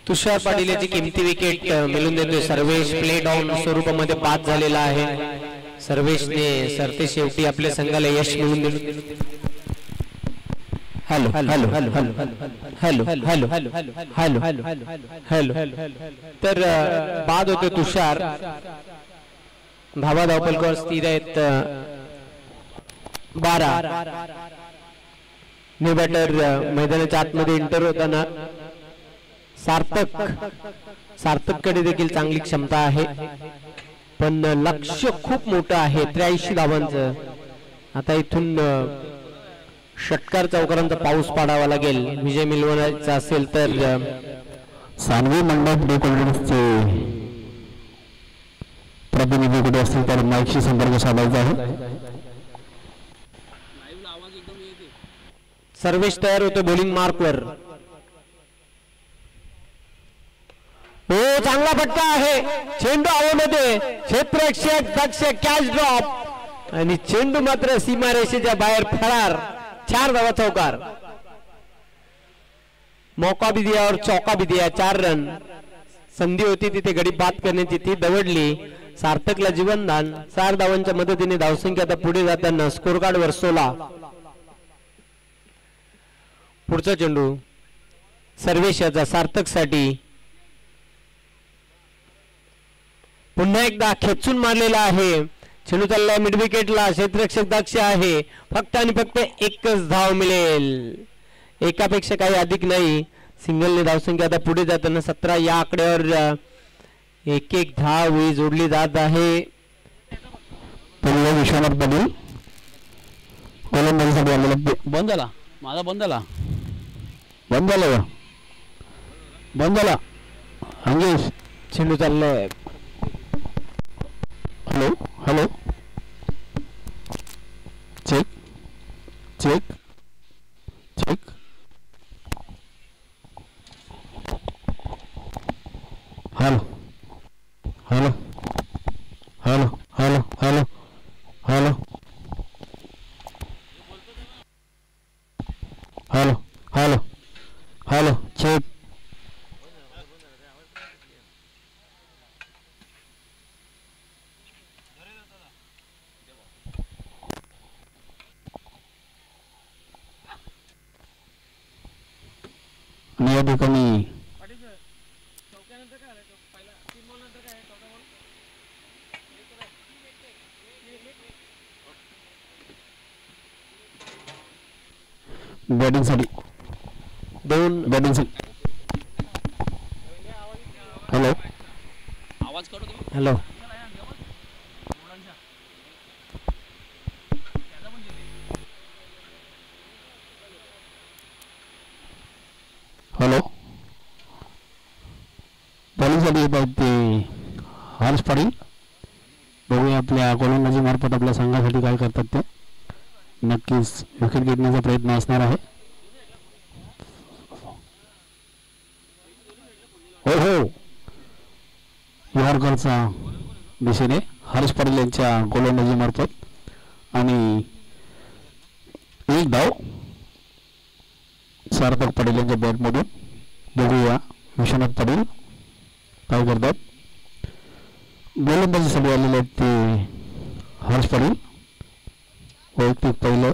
S2: तुषार पाटील याची किमती विकेट मिळून देतोय सर्वेश. प्ले डाऊन स्वरूपामध्ये बाद झालेला आहे. सर्वेशने सरते शेवटी आपल्या संघाला यश मिळवून दिलं. Hello hello hello hello hello hello hello hello. तर बाद होते तुषार. धावा धावफलकावर स्थिर आहेत 12. न्यू बॅटर मैदानाच्या आतमध्ये एंटर होताना सार्थककडे देखील चांगली क्षमता आहे पण लक्ष्य खूप मोठं आहे 83 धावांचं. आता इथून षटकार चौकारांचा पाऊस पाडावा लागेल विजय मिळवण्याचा असेल तर.
S1: सानवी मंडप डेकोरेटर्सचे प्रतिनिधी कुठे असतील तर माईकशी संपर्क साधायचा आहे.
S2: सर्वेश तयार होतो बॉलिंग मार्कवर. हो चांगला फटका आहे. चेंडू हवेमध्ये. क्षेत्ररक्षक दक्ष कॅच ड्रॉप आणि चेंडू मात्र सीमारेषेच्या बाहेर फरार. 4 धावा चौकार. मौका भी दिया और चौका भी दिया. 4 रन. संधी होती तिथे गडी बाद करण्याची ती दवडली. सार्थकला जीवनदान. 4 धावांच्या मदतीने धावसंख्या आता पुढे जाताना स्कोर कार्डवर 16. पुढचा चेंडू सर्वेशाचा सार्थकसाठी. पुन्हा एकदा खेचून मारलेला आहे. चेंडू चाललाय मिड विकेटला. क्षेत्ररक्षक दक्ष आहे. फक्त आणि फक्त एकच धाव मिळेल. एकापेक्षा काही अधिक नाही. सिंगलने धावसंख्या आता पुढे जाताना 17 या आकड्यावर एक धाव जोडली जात आहे.
S1: विश्वनाथ पाटील गोलंदाजीसाठी आलेला
S3: बंद झाला माझा बंद झाला
S1: बंद झालं का बंद झाला अंगेश
S2: चेंडू चाललाय
S1: hello hello check check check hello hello hello hello hello hello hello hello hello check आणि या ठिकाणी बॅटिंगसाठी
S2: दोन
S1: बॅटिंगसाठी हॅलो
S3: आवाज काढू तुम्ही
S2: हॅलो
S1: हॅलो बॅटिंगसाठी येत आहेत ते हर्ष पाटील बघूया आपल्या गोलंदाजी मार्फत आपल्या संघासाठी काय करतात ते नक्कीच विकेट घेण्याचा प्रयत्न असणार आहे हो हो विहारकरचा दिशेने हर्ष पाटील यांच्या गोलंदाजी मार्फत आणि एक धाव सार्थक पाटील यांच्या बॅटमधून बघूया विश्वनाथ पाटील काय करतात गोलंदाजीसाठी आलेले आहेत ते हर्ष पाटील वैयक्तिक पहिलं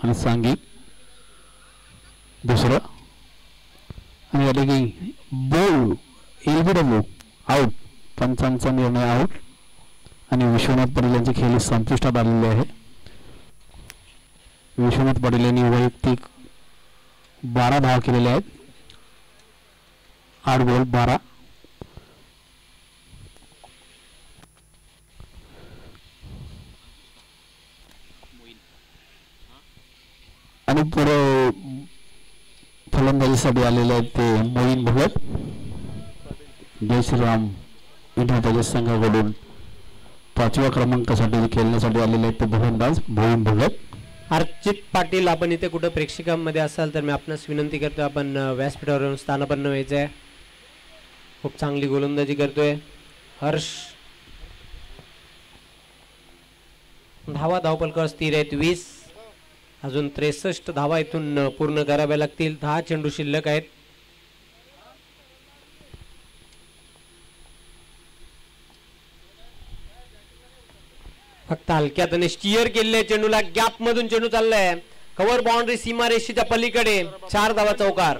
S1: आणि सांघिक दुसरं आणि या ठिकाणी बॉल LBW आउट पंचांचा निर्णय आउट आणि विश्वनाथ पाटील यांचे खेळ संपुष्टात आलेले आहे विश्वनाथ पाटील यांनी वैयक्तिक 12 धावा केलेल्या आहेत 8 बॉल 12 आणि पुढे फलंदाजीसाठी आलेले आहेत ते मोईन भगत जय श्रीराम इंटरप्राइजेस संघाकडून 5व्या क्रमांकासाठी खेळण्यासाठी आलेले आहेत ते फलंदाज मोईन भगत
S2: अर्चित पाटील आपण इथे कुठं प्रेक्षकांमध्ये असाल तर मी आपणास विनंती करतो आपण व्यासपीठावर स्थानापन्न व्हायचं आहे खूप चांगली गोलंदाजी करतोय हर्ष धावा धावपलकावर स्थिर आहेत 20 अजून 63 धावा इथून पूर्ण कराव्या लागतील 10 चेंडू शिल्लक आहेत फक्त हलक्यात आणि स्टिअर केलेल्या चेंडूला गॅप मधून चेंडू चाललाय कव्हर बाउंड्री सीमारेषेच्या पलीकडे 4 धावा चौकार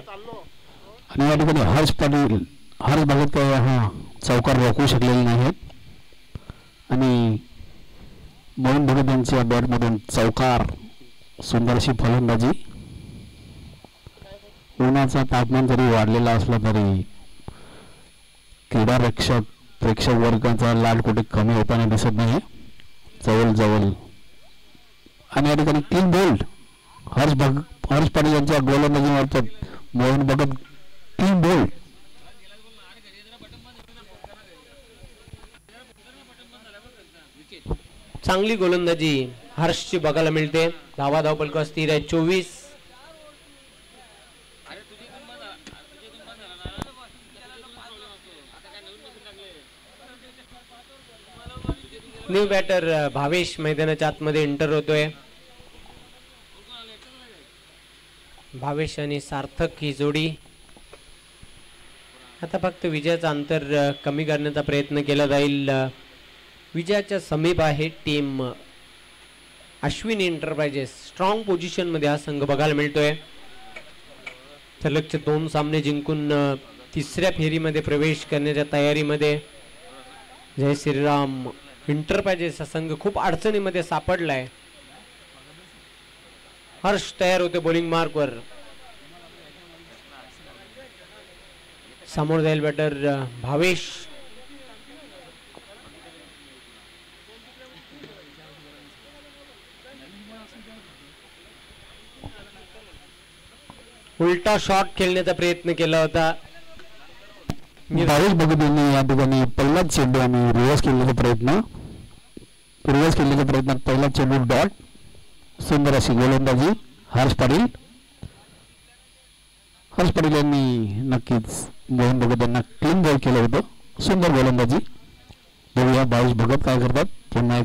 S1: आणि या ठिकाणी हर्ष पाटील हर्ष भगत काय हा चौकार रोखू शकलेले नाहीत आणि मोहन भगत यांच्या बॅटमधून चौकार सुंदरशी फलंदाजी उन्हाचा तापमान जरी वाढलेला असला तरी क्रीडा प्रेक्षक वर्गाचा लाड कुठे कमी होताना दिसत नाही जवळ आणि या ठिकाणी 3 बोल्ड हर्ष पाटील यांच्या गोलंदाजी मार्फत मोहन भगत 3 बोल्ड
S2: चांगली गोलंदाजी हर्षची बघायला मिळते धावा धावपलक स्थिर आहे 24 न्यू बॅटर भावेश मैदानाच्या आतमध्ये एंटर होतोय भावेश आणि सार्थक ही जोडी आता फक्त विजयाचं अंतर कमी करण्याचा प्रयत्न केला जाईल विजयाच्या समीप आहे team Ashwini enterprises strong position मध्ये हा संघ बघायला मिळतोय सलगचे 2 सामने जिंकून तिसऱ्या फेरीमध्ये प्रवेश करण्याच्या तयारीमध्ये जय श्रीराम एंटरप्राइजेस हा संघ खूप अडचणीमध्ये सापडलाय हर्ष तयार होते बॉलिंग मार्कवर समोर जाईल बॅटर भावेश उलटा शॉट खेळण्याचा प्रयत्न केला होता.
S1: भावेश भगत यांनी या ठिकाणी पहिलाच चेंडू आणि रिव्हर्स केल्याचा प्रयत्नात पहिला चेंडू डॉट. सुंदर अशी गोलंदाजी हर्ष पाटील यांनी नक्कीच मोहन भगत यांना क्लीन बॉल केलं होतं. सुंदर गोलंदाजी. बघूया भावेश भगत काय करतात. पुन्हा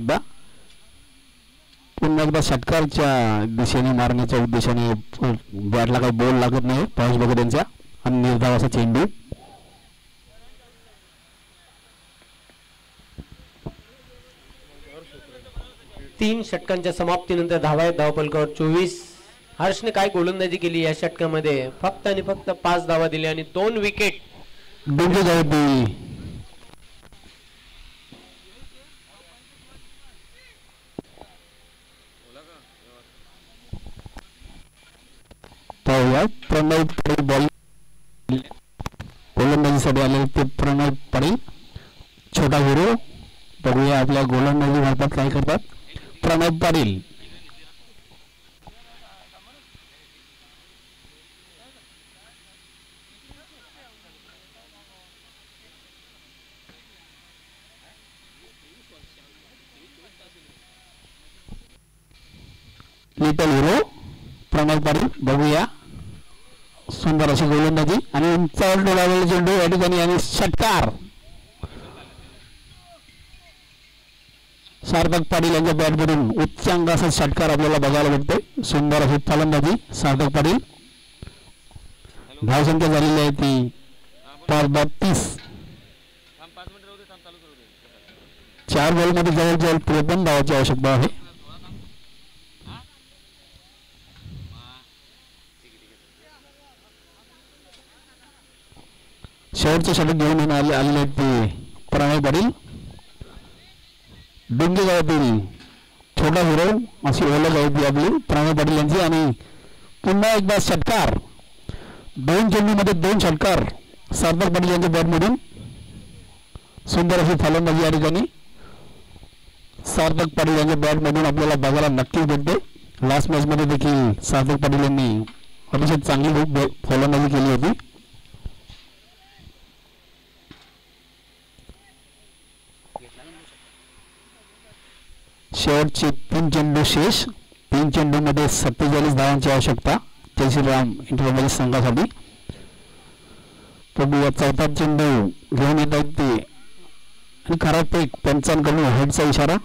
S1: एकदा षटकारच्या दिशेने मारण्याच्या उद्देशाने बॅटला काही बॉल लागत नाही भावेश भगत यांच्या आणि निर्धाव असा चेंडू.
S2: तीन षटकांच्या समाप्तीनंतर धावा आहेत धावफलकावर 24. हर्षने काय गोलंदाजी केली या षटकामध्ये. फक्त आणि फक्त 5 धावा दिल्या आणि 2 विकेट.
S1: प्रणव बॉल गोलंदाजीसाठी आलेले ते प्रणव पाटील छोटा हिरो. बघूया आपल्या गोलंदाजी भारतात काय करतात प्रणव पाटील. Little hero Pranav Patil. बघूया सुंदर अशी गोलंदाजी आणि उंचावर डोलावलेला चेंडू या ठिकाणी आणि षटकार. सार्थक पाटील यांच्या बॅटमधून उच्चांक असा षटकार आपल्याला बघायला भेटतोय. सुंदर अशी फलंदाजी सार्थक पाटील. धावसंख्या झालेली आहे ती 5-32. 4 बॉलमध्ये जवळजवळ 53 धावांची आवश्यकता आहे. शेवटचे षटक घेऊन आलेले ते प्रणव पाटील. डोंगे गावातील छोटा हिरो अशी ओळख आहे ती आपली प्रणव पाटील यांची. आणि पुन्हा एकदा षटकार. 2 चेंडूमध्ये 2 षटकार सार्थक पाटील यांच्या बॅटमधून. सुंदर अशी फलंदाजी या ठिकाणी सार्थक पाटील यांच्या बॅटमधून आपल्याला बघायला नक्कीच भेटते. लास्ट मॅचमध्ये देखील सार्थक पाटील यांनी अतिशय चांगली फलंदाजी केली होती. शेवटचे 3 चेंडू शेष. 3 चेंडूमध्ये 47 धावांची आवश्यकता जयश्रीराम इंटरमॅच संघासाठी. बघूया चौथा चेंडू घेऊन येत आहेत ते आणि खराब पेक पंचांकडून हेडचा इशारा.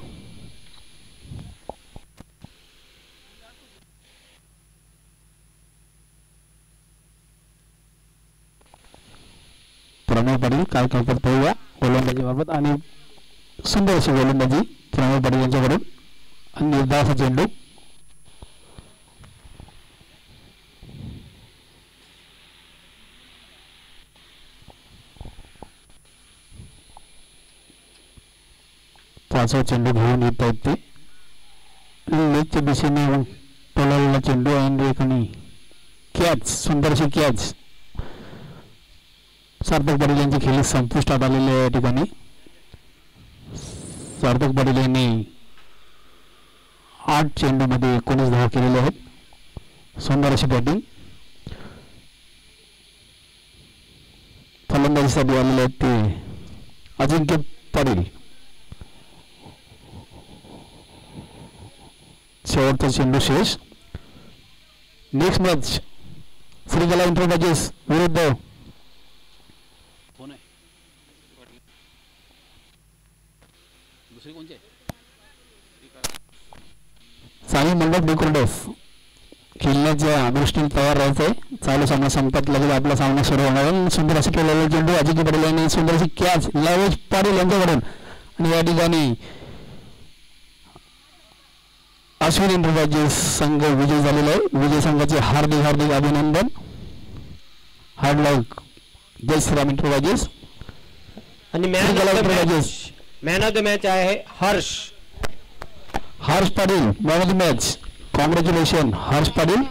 S1: प्रणव पाटील काय करतात पाहूया गोलंदाजी बाबत. आणि सुंदर अशी गोलंदाजी प्रणव पाटील यांच्याकडून आणि निर्धाव असा चेंडू. पाचवा चेंडू घेऊन येत आहेत ते लेगच्या दिशेने टोलावलेला चेंडू आणि कॅच. सुंदर अशी कॅच. सार्थक पाटील यांची खेळी संपुष्टात आलेली आहे या ठिकाणी. सार्थक पाटील यांनी 8 चेंडूमध्ये 19 धावा केलेल्या आहेत. सुंदर अशी बॅटिंग. फलंदाजीसाठी आलेले आहेत ते अजिंक्य पाटील. शेवटचा चेंडू शेष. नेक्स्ट मॅच श्रीकला इंटरप्राइजेस विरुद्ध साई मंडप डेकोरेटर्स खेळण्याच्या दृष्टीने तयार राहायचंय. चालू सामना संपत लगेच आपला सामना सुरू होणार. सुंदर असे केलेले चेंडू अजिंक्य पाटील यांनी सुंदर अशी कॅच लवेश पाटील यांच्याकडून. आणि या ठिकाणी अश्विन इंटरप्राइजेस संघ विजय झालेला आहे. विजय संघाचे हार्दिक हार्दिक अभिनंदन. हार्ड लक जय श्रीराम इंटरप्राइजेस.
S2: आणि मॅन ऑफ द मॅच आहे Harsh
S1: Patil. Man of the match. Congratulation Harsh Patil.